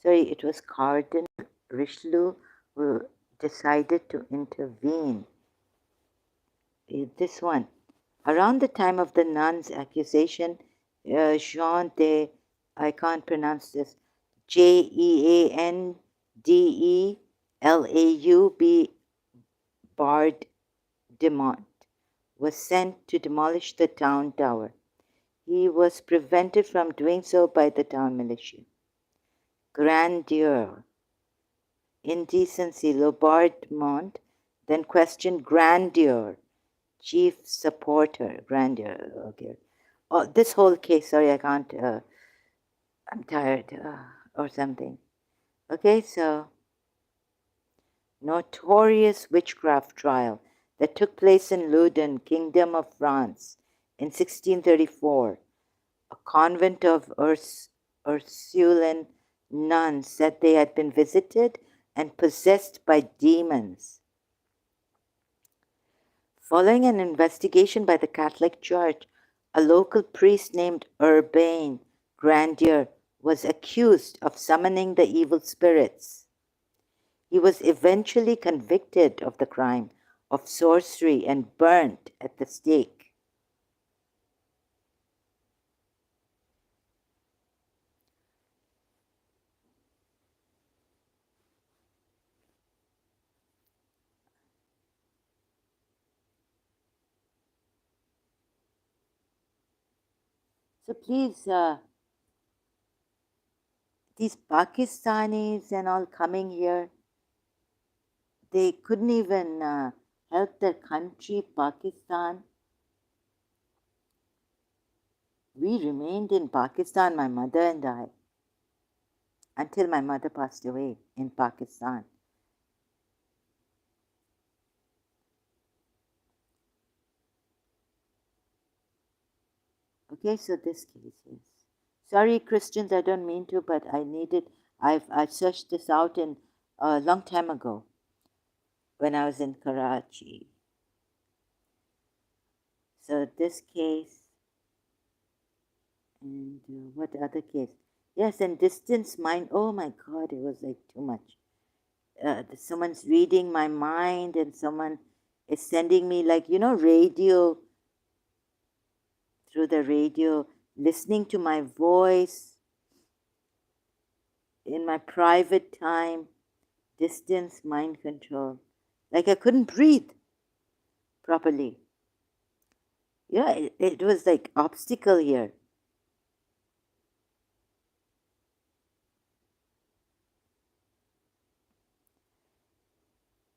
Speaker 1: it was Cardinal Richelieu who decided to intervene. This one. Around the time of the nuns' accusation, Jean de... I can't pronounce this. Jeandellaub Bard Demont was sent to demolish the town tower. He was prevented from doing so by the town militia. Grandeur. Indecency. Laubardemont then questioned Grandeur, chief supporter. Grandeur, okay. Oh, this whole case, sorry, I can't, I'm tired or something. Okay, so notorious witchcraft trial that took place in Loudun, Kingdom of France, in 1634. A convent of Ursuline nuns said they had been visited and possessed by demons. Following an investigation by the Catholic Church, a local priest named Urbain Grandier was accused of summoning the evil spirits. He was eventually convicted of the crime of sorcery and burnt at the stake. So please, these Pakistanis and all coming here, they couldn't even help their country, Pakistan. We remained in Pakistan, my mother and I, until my mother passed away in Pakistan. Okay, so this case is... Sorry, Christians, I don't mean to, but I needed... I searched this out in a long time ago when I was in Karachi. So this case, and what other case? Yes, and distance mind. Oh my God, it was like too much. Someone's reading my mind and someone is sending me, like, radio, through the radio, listening to my voice in my private time. Distance mind control. Like I couldn't breathe properly. Yeah, it was like obstacle here.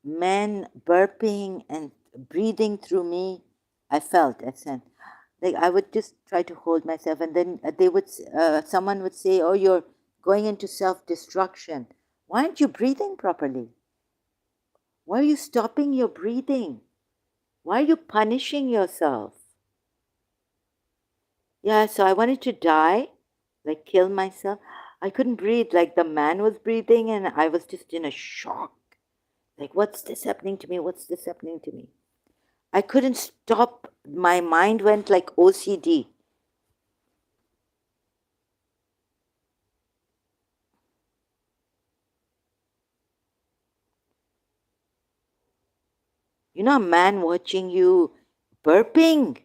Speaker 1: Men burping and breathing through me. I said, Like I would just try to hold myself, and then someone would say, "Oh, you're going into self-destruction. Why aren't you breathing properly? Why are you stopping your breathing? Why are you punishing yourself?" Yeah, so I wanted to die, like kill myself. I couldn't breathe like the man was breathing, and I was just in a shock. Like, what's this happening to me? What's this happening to me? I couldn't stop. My mind went like OCD. You know, a man watching you burping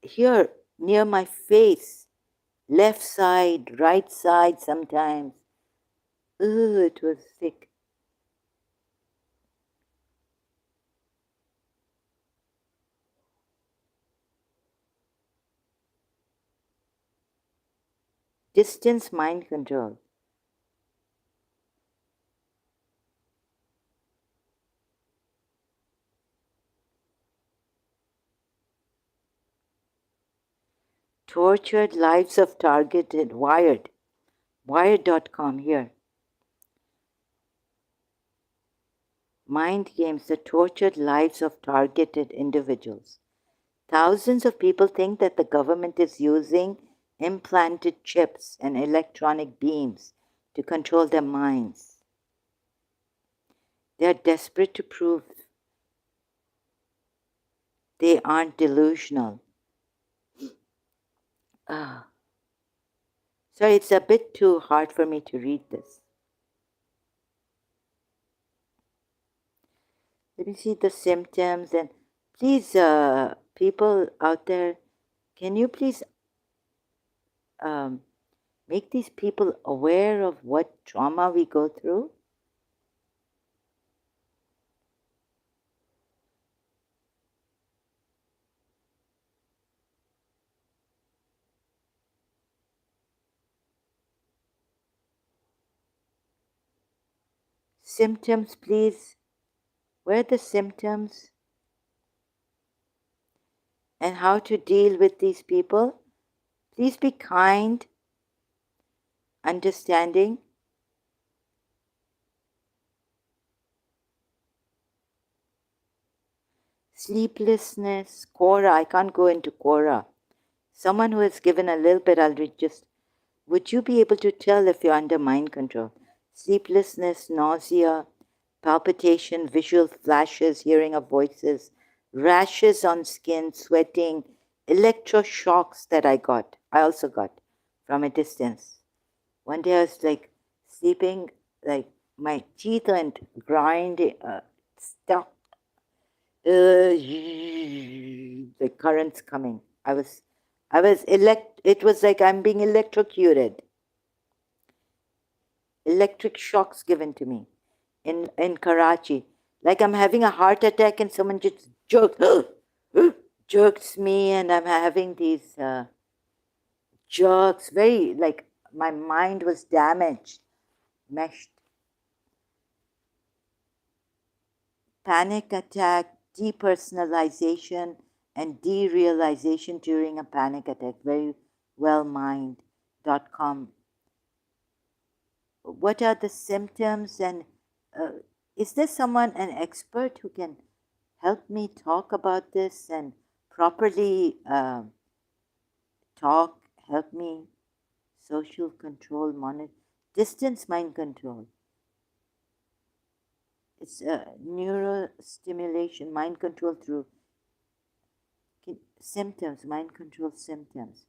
Speaker 1: here near my face, left side, right side sometimes. Ugh, it was sick. Distance mind control. Tortured lives of targeted Wired. Wired.com here. Mind games, the tortured lives of targeted individuals. Thousands of people think that the government is using implanted chips and electronic beams to control their minds. They are desperate to prove they aren't delusional. Ah, sorry, it's a bit too hard for me to read this. Let me see the symptoms, and please, people out there, can you please um, make these people aware of what trauma we go through? Symptoms, please. Where are the symptoms and how to deal with these people? Please be kind, understanding. Sleeplessness, Quora. I can't go into Quora. Someone who has given a little bit, I'll read just. Would you be able to tell if you're under mind control? Sleeplessness, nausea, palpitation, visual flashes, hearing of voices, rashes on skin, sweating, electroshocks that I also got from a distance. One day I was like sleeping, like my teeth went grinding, stuck. The currents coming. It was like I'm being electrocuted. Electric shocks given to me in Karachi. Like I'm having a heart attack and someone just jerks me, and I'm having these jerks. Very like my mind was damaged, meshed. Panic attack, depersonalization, and derealization during a panic attack. Very wellmind.com. What are the symptoms, and is there someone, an expert, who can help me talk about this and properly talk, help me? Social control, monitor, distance mind control. It's neurostimulation, mind control through symptoms, mind control symptoms,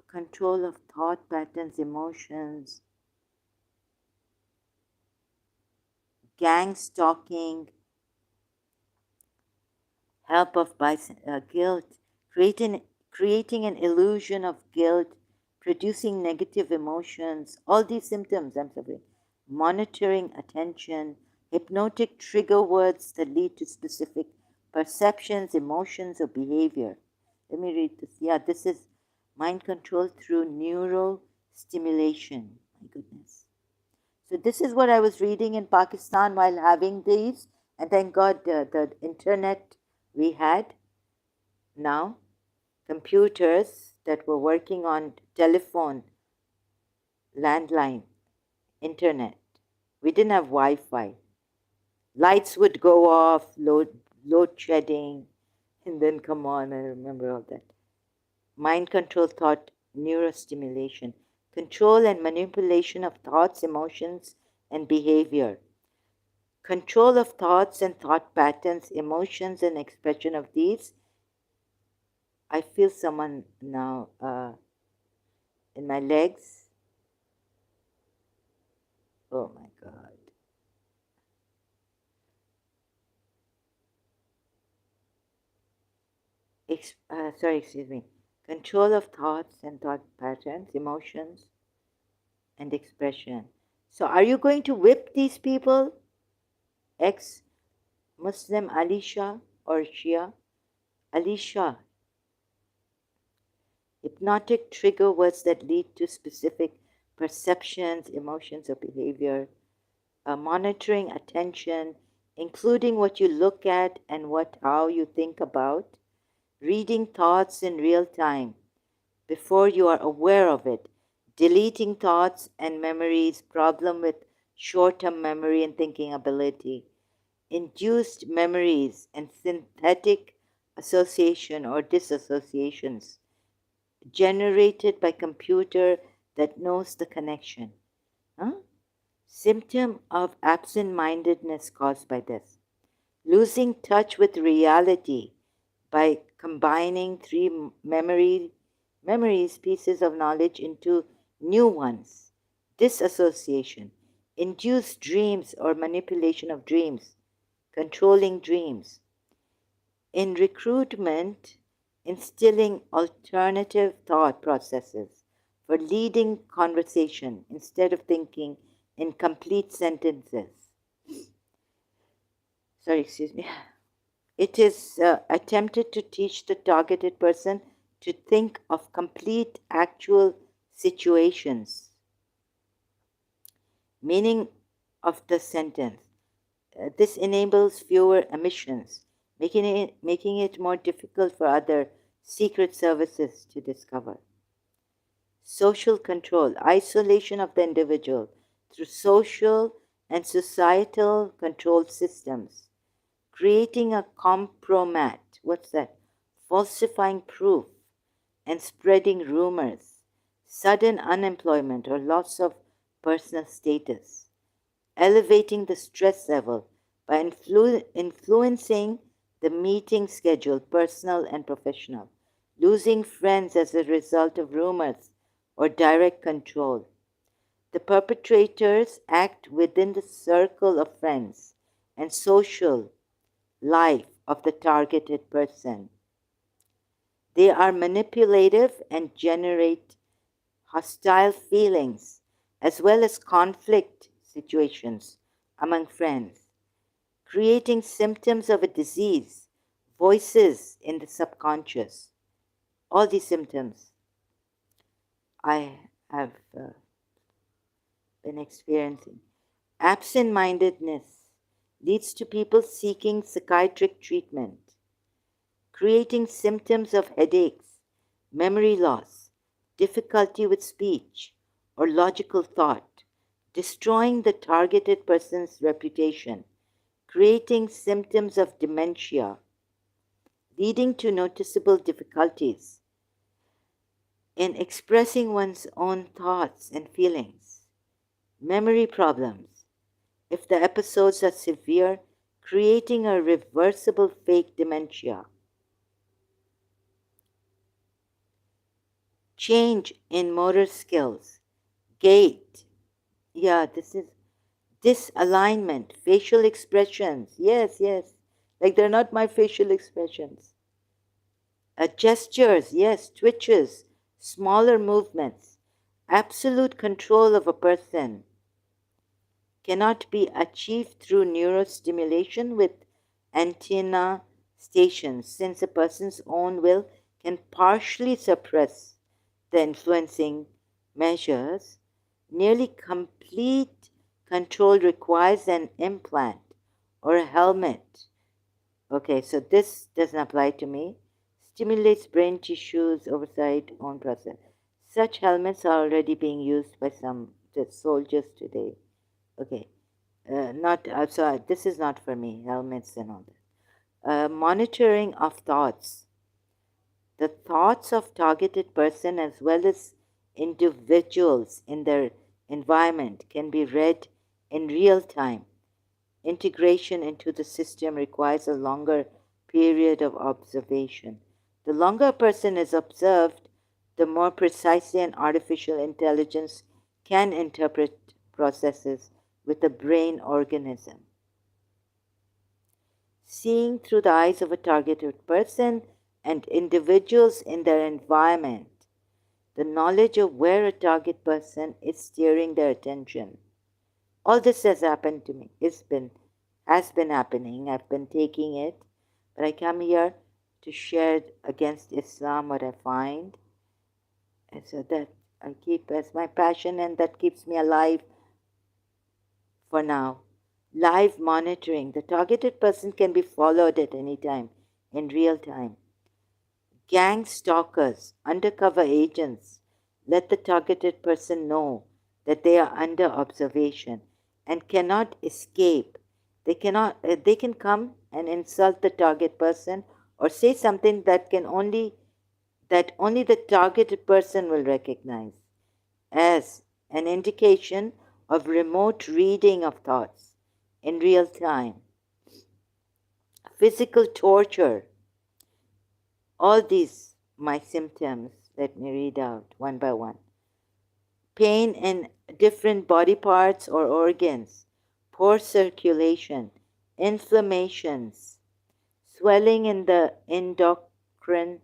Speaker 1: control of thought patterns, emotions, gang stalking, help of guilt, creating, creating an illusion of guilt, producing negative emotions, all these symptoms, I'm sorry, monitoring attention, hypnotic trigger words that lead to specific perceptions, emotions, or behavior. Let me read this. Yeah, this is mind control through neurostimulation. My goodness. So this is what I was reading in Pakistan while having these, and thank God the internet we had. now, computers that were working on telephone, landline, internet. We didn't have Wi-Fi. Lights would go off, load shedding, and then come on. I remember all that. Mind control thought neurostimulation, control and manipulation of thoughts, emotions, and behavior. Control of thoughts and thought patterns, emotions, and expression of these. I feel someone now in my legs. Oh my God. Excuse me. Control of thoughts and thought patterns, emotions, and expression. So, are you going to whip these people? Ex Muslim Alisha or Shia? Alisha. Hypnotic trigger words that lead to specific perceptions, emotions, or behavior. Monitoring attention, including what you look at and how you think about. Reading thoughts in real time before you are aware of it. Deleting thoughts and memories, problem with short-term memory and thinking ability. Induced memories and synthetic association or disassociations generated by computer that knows the connection. Huh? Symptom of absent-mindedness caused by this. Losing touch with reality by combining three memories, pieces of knowledge into new ones. Disassociation. Induced dreams or manipulation of dreams. Controlling dreams. In recruitment, instilling alternative thought processes for leading conversation instead of thinking in complete sentences. Excuse me. It is attempted to teach the targeted person to think of complete actual situations. Meaning of the sentence. This enables fewer omissions, making it more difficult for other secret services to discover. Social control, isolation of the individual through social and societal control systems. Creating a compromat, what's that? Falsifying proof and spreading rumors. Sudden unemployment or loss of personal status. Elevating the stress level by influencing the meeting schedule, personal and professional. Losing friends as a result of rumors or direct control. The perpetrators act within the circle of friends and social life of the targeted person. They are manipulative and generate hostile feelings as well as conflict situations among friends, creating symptoms of a disease, voices in the subconscious. All these symptoms I have been experiencing. Absent-mindedness leads to people seeking psychiatric treatment, creating symptoms of headaches, memory loss, difficulty with speech or logical thought, destroying the targeted person's reputation, creating symptoms of dementia, leading to noticeable difficulties in expressing one's own thoughts and feelings, memory problems, if the episodes are severe, creating a reversible fake dementia, change in motor skills, gait, this is disalignment, facial expressions, yes, like they're not my facial expressions, gestures, yes, twitches, smaller movements, absolute control of a person cannot be achieved through neurostimulation with antenna stations, since a person's own will can partially suppress the influencing measures. Nearly complete control requires an implant or a helmet. Okay, so this doesn't apply to me. stimulates brain tissues, oversight on process. Such helmets are already being used by some soldiers today. Okay, not so. This is not for me. Helmets and all that. Monitoring of thoughts. The thoughts of targeted person as well as individuals in their environment can be read in real time. Integration into the system requires a longer period of observation. The longer a person is observed, the more precisely an artificial intelligence can interpret processes with a brain organism. Seeing through the eyes of a targeted person and individuals in their environment, the knowledge of where a target person is steering their attention. All this has happened to me. Has been happening. I've been taking it, but I come here to share against Islam what I find, and so that I keep as my passion, and that keeps me alive for now. Live monitoring. The targeted person can be followed at any time in real time. Gang stalkers, undercover agents, let the targeted person know that they are under observation and cannot escape. They can come and insult the target person or say something that only the targeted person will recognize as an indication of remote reading of thoughts in real time. Physical torture. All these my symptoms, let me read out one by one. Pain in different body parts or organs, poor circulation, inflammations, swelling in the endocrine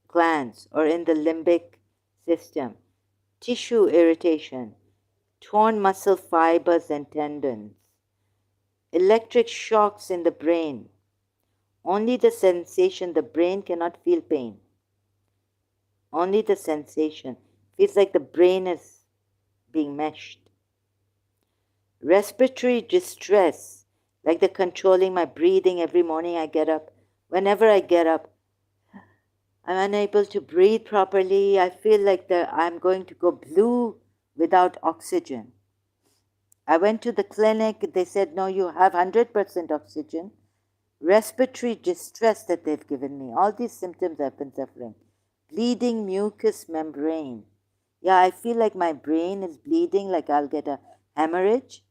Speaker 1: glands or in the limbic system, tissue irritation, torn muscle fibers and tendons, electric shocks in the brain. Only the sensation, the brain cannot feel pain. Only the sensation. Feels like the brain is being meshed. Respiratory distress, like the controlling my breathing every morning I get up. Whenever I get up, I'm unable to breathe properly. I feel like I'm going to go blue without oxygen. I went to the clinic. They said, no, you have 100% oxygen. Respiratory distress that they've given me. All these symptoms I've been suffering. Bleeding mucous membrane. Yeah, I feel like my brain is bleeding, like I'll get a hemorrhage.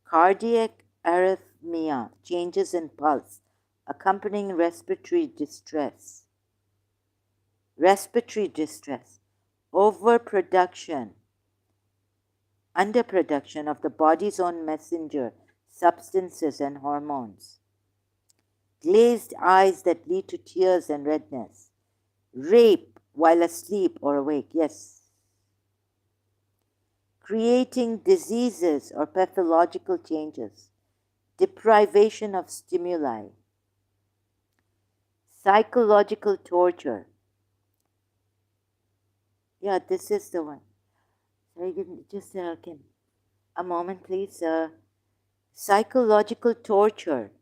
Speaker 1: Cardiac arrhythmia, changes in pulse, accompanying respiratory distress. Respiratory distress. Overproduction, underproduction of the body's own messenger substances and hormones. Glazed eyes that lead to tears and redness. Rape while asleep or awake, yes. Creating diseases or pathological changes. Deprivation of stimuli. Psychological torture. Yeah, this is the one. Sorry, give me just a moment, please. Psychological torture.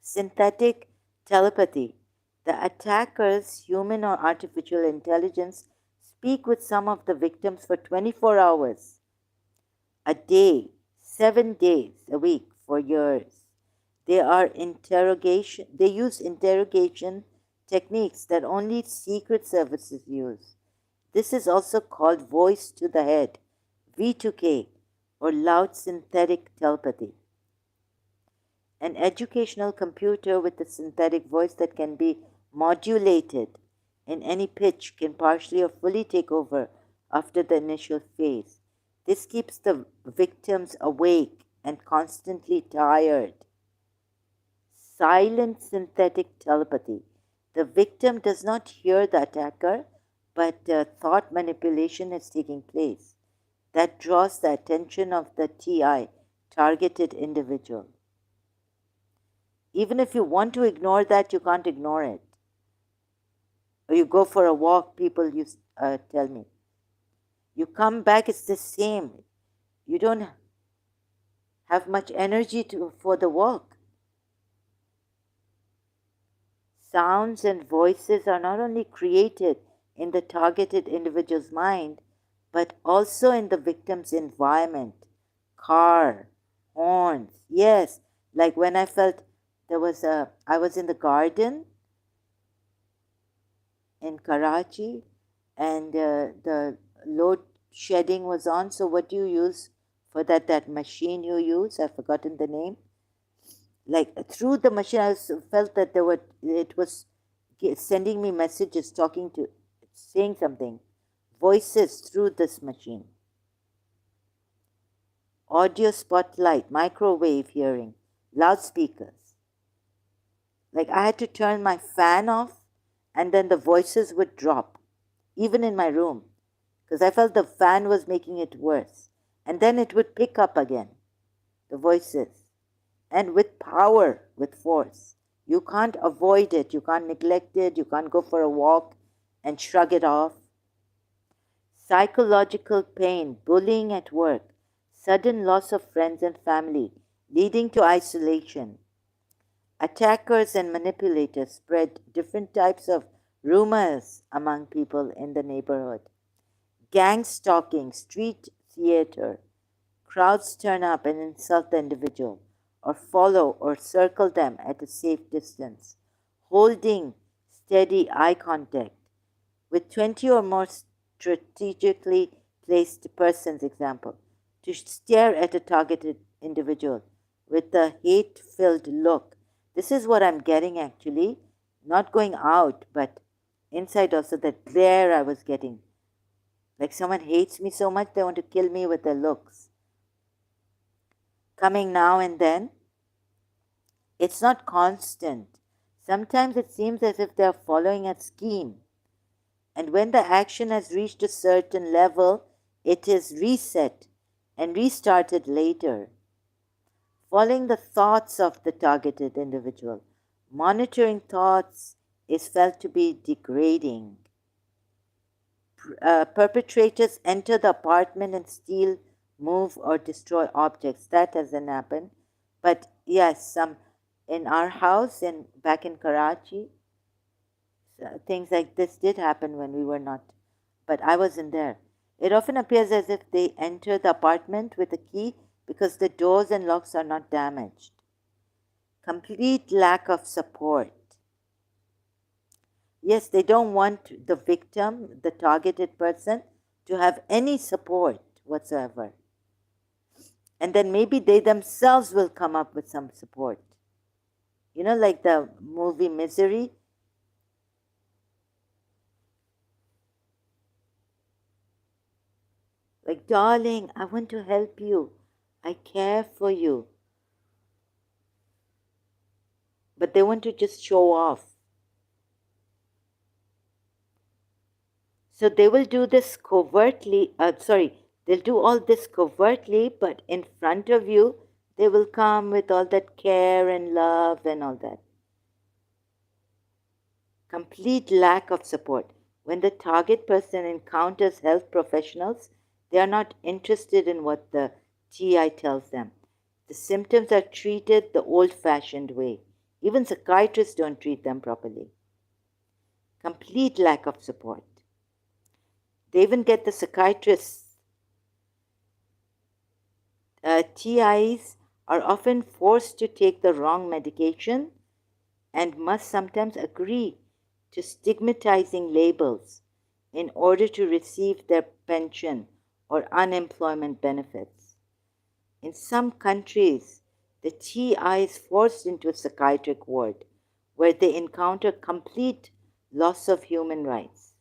Speaker 1: Synthetic telepathy. The attackers, human or artificial intelligence, speak with some of the victims for 24 hours a day, 7 days a week for years. They use interrogation techniques that only secret services use. This is also called voice to the head, V2K, or loud synthetic telepathy. An educational computer with a synthetic voice that can be modulated in any pitch can partially or fully take over after the initial phase. This keeps the victims awake and constantly tired. Silent synthetic telepathy. The victim does not hear the attacker, but thought manipulation is taking place. That draws the attention of the TI, targeted individual. Even if you want to ignore that, you can't ignore it. Or you go for a walk, people tell me. You come back, it's the same. You don't have much energy for the walk. sounds and voices are not only created in the targeted individual's mind, but also in the victim's environment. Car, horns, yes, like when I felt I was in the garden in Karachi, and the load shedding was on. So what do you use for that? That machine you use? I've forgotten the name. Like through the machine, felt that it was sending me messages, saying something, voices through this machine. Audio spotlight, microwave hearing, loudspeakers. Like I had to turn my fan off, and then the voices would drop, even in my room, because I felt the fan was making it worse. And then it would pick up again, the voices, and with power, with force. You can't avoid it, you can't neglect it, you can't go for a walk and shrug it off. Psychological pain, bullying at work, sudden loss of friends and family, leading to isolation. Attackers and manipulators spread different types of rumors among people in the neighborhood. Gang stalking, street theater. Crowds turn up and insult the individual, or follow or circle them at a safe distance, holding steady eye contact with 20 or more strategically placed persons, example, to stare at a targeted individual with a hate-filled look. This is what I'm getting actually, not going out, but inside also, that glare I was getting. Like someone hates me so much, they want to kill me with their looks. Coming now and then. It's not constant. Sometimes it seems as if they are following a scheme. And when the action has reached a certain level, it is reset and restarted later. Following the thoughts of the targeted individual, monitoring thoughts is felt to be degrading. Perpetrators enter the apartment and steal, move, or destroy objects. That hasn't happened. But yes, some in our house back in Karachi, things like this did happen when we were not, but I wasn't there. It often appears as if they enter the apartment with a key because the doors and locks are not damaged. Complete lack of support. Yes, they don't want the victim, the targeted person, to have any support whatsoever. And then maybe they themselves will come up with some support. You know, like the movie Misery. Like, darling, I want to help you. I care for you. But they want to just show off. So they will do this covertly. They'll do all this covertly, but in front of you, they will come with all that care and love and all that. Complete lack of support. When the target person encounters health professionals, they are not interested in what the TI tells them. The symptoms are treated the old-fashioned way. Even psychiatrists don't treat them properly. Complete lack of support. They even get the psychiatrists. TIs are often forced to take the wrong medication and must sometimes agree to stigmatizing labels in order to receive their pension or unemployment benefits. In some countries, the TI is forced into a psychiatric ward where they encounter complete loss of human rights.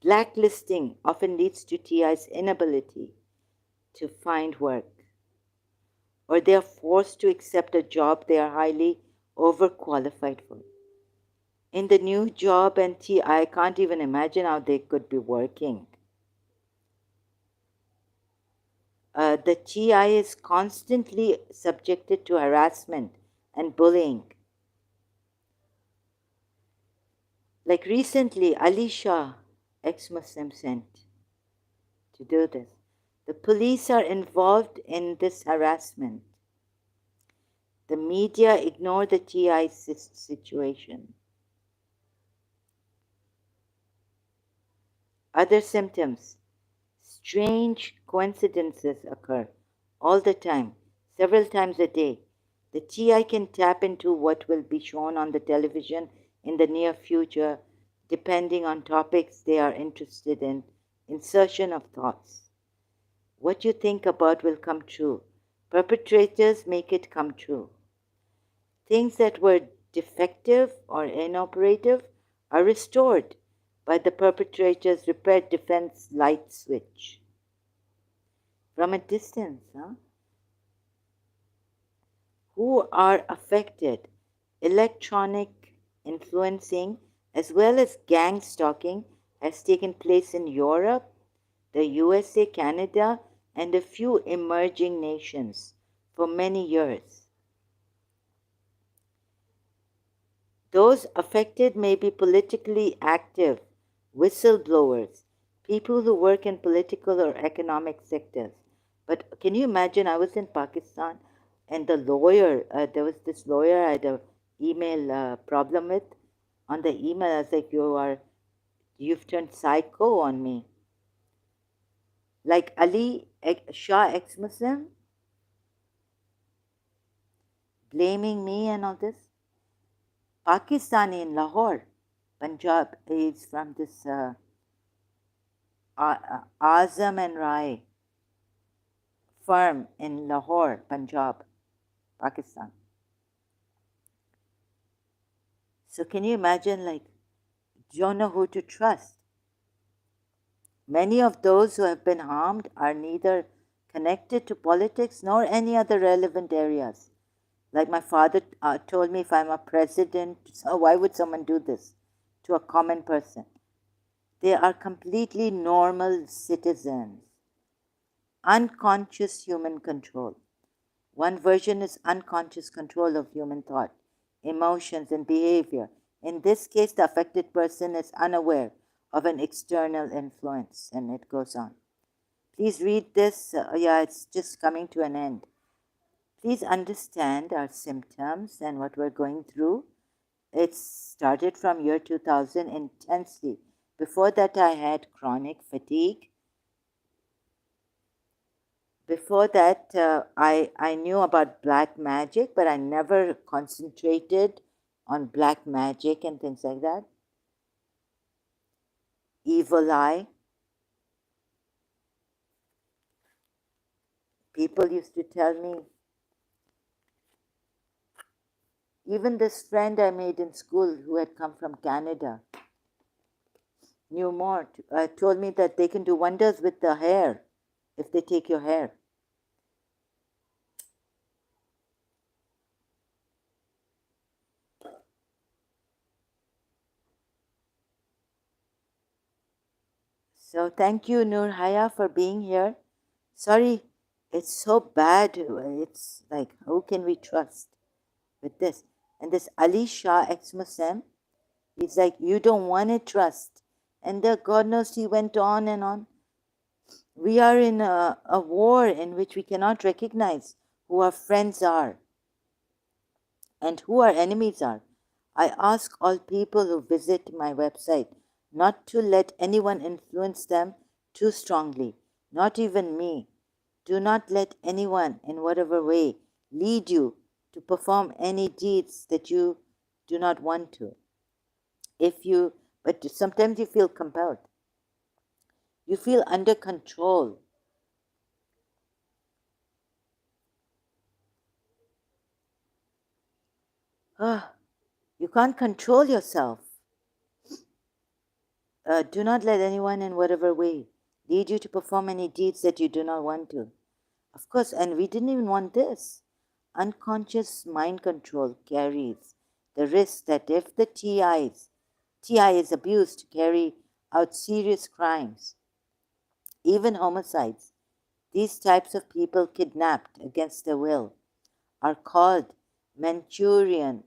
Speaker 1: Blacklisting often leads to TI's inability to find work, or they are forced to accept a job they are highly overqualified for. In the new job and TI, I can't even imagine how they could be working. The TI is constantly subjected to harassment and bullying. Like recently, Alisha, ex-Muslim, sent to do this. The police are involved in this harassment. The media ignore the TI situation. Other symptoms. Strange coincidences occur all the time, several times a day. The TI can tap into what will be shown on the television in the near future, depending on topics they are interested in. Insertion of thoughts. What you think about will come true. Perpetrators make it come true. Things that were defective or inoperative are restored by the perpetrator's repair defense light switch. From a distance, who are affected? Electronic influencing as well as gang stalking has taken place in Europe, the USA, Canada, and a few emerging nations for many years. Those affected may be politically active, whistleblowers, people who work in political or economic sectors. But can you imagine? I was in Pakistan, and the lawyer, there was this lawyer I had an email problem with. On the email, I was like, you've turned psycho on me. Like Ali Shah, ex-Muslim, blaming me and all this. Pakistani in Lahore, Punjab. He's from this Azam and Rai firm in Lahore, Punjab, Pakistan. So can you imagine, like, don't know who to trust? Many of those who have been harmed are neither connected to politics nor any other relevant areas. Like my father told me, if I'm a president, so why would someone do this to a common person? They are completely normal citizens. Unconscious human control. One version is unconscious control of human thought, emotions, and behavior. In this case, the affected person is unaware of an external influence, and it goes on. Please read this. It's just coming to an end. Please understand our symptoms and what we're going through. It started from year 2000 intensely. Before that, I had chronic fatigue. Before that, I knew about black magic, but I never concentrated on black magic and things like that. Evil eye. People used to tell me, even this friend I made in school who had come from Canada knew more, told me that they can do wonders with the hair if they take your hair. So thank you, Nur Haya, for being here. Sorry, it's so bad. It's like, who can we trust with this? And this Ali Shah, ex-Muslim, he's like, you don't want to trust. And God knows he went on and on. We are in a war in which we cannot recognize who our friends are and who our enemies are. I ask all people who visit my website not to let anyone influence them too strongly, not even me. Do not let anyone, in whatever way, lead you to perform any deeds that you do not want to. But sometimes you feel compelled. You feel under control. You can't control yourself. Do not let anyone, in whatever way, lead you to perform any deeds that you do not want to. Of course, and we didn't even want this. Unconscious mind control carries the risk that if the TI is abused to carry out serious crimes, even homicides, these types of people kidnapped against their will are called Manchurian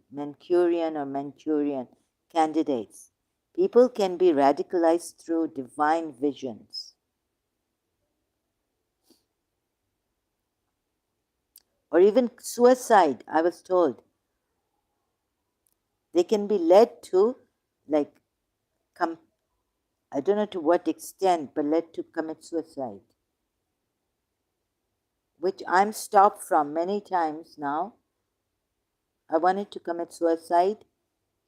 Speaker 1: candidates. People can be radicalized through divine visions or even suicide, I was told. They can be led to, like, I don't know to what extent, but led to commit suicide, which I'm stopped from many times now. I wanted to commit suicide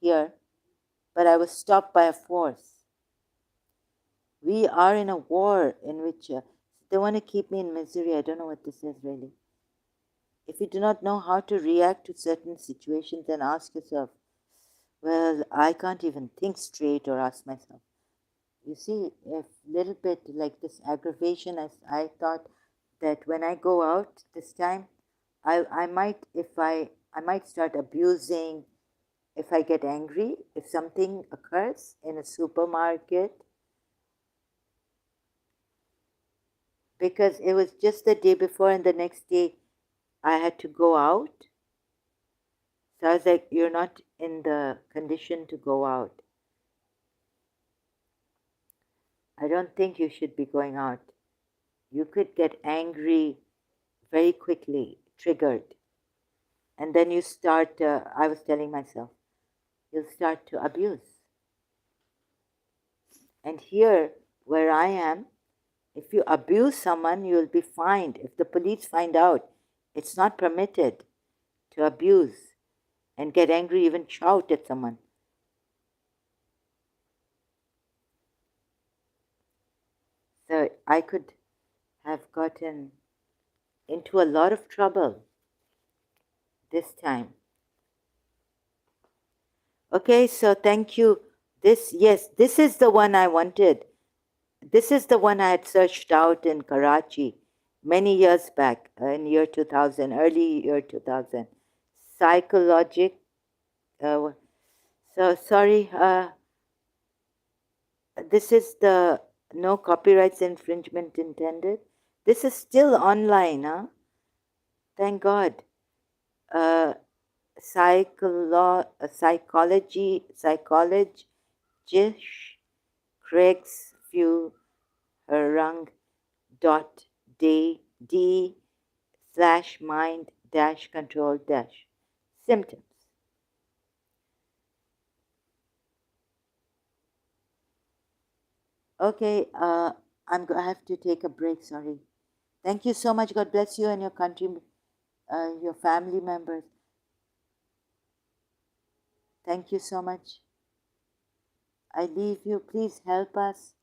Speaker 1: here, but I was stopped by a force. We are in a war in which they want to keep me in misery. I don't know what this is really. If you do not know how to react to certain situations, then ask yourself, well, I can't even think straight, or ask myself. You see, if little bit like this aggravation, as I thought that when I go out this time, I might, if I might start abusing. If I get angry, if something occurs in a supermarket, because it was just the day before and the next day I had to go out. So I was like, you're not in the condition to go out. I don't think you should be going out. You could get angry very quickly, triggered. And then you start, I was telling myself, you'll start to abuse. And here, where I am, if you abuse someone, you will be fined. If the police find out, it's not permitted to abuse and get angry, even shout at someone. So I could have gotten into a lot of trouble this time. Okay, so thank you. Yes, this is the one I wanted. This is the one I had searched out in Karachi many years back, in year 2000, early year 2000. Psychologic. So sorry. This is the no copyrights infringement intended. This is still online, huh? Thank God. Psychologist Craig's Few Herung d/mind-control-symptoms. Okay, I have to take a break, sorry. Thank you so much. God bless you and your country, your family members. Thank you so much. I leave you. Please help us.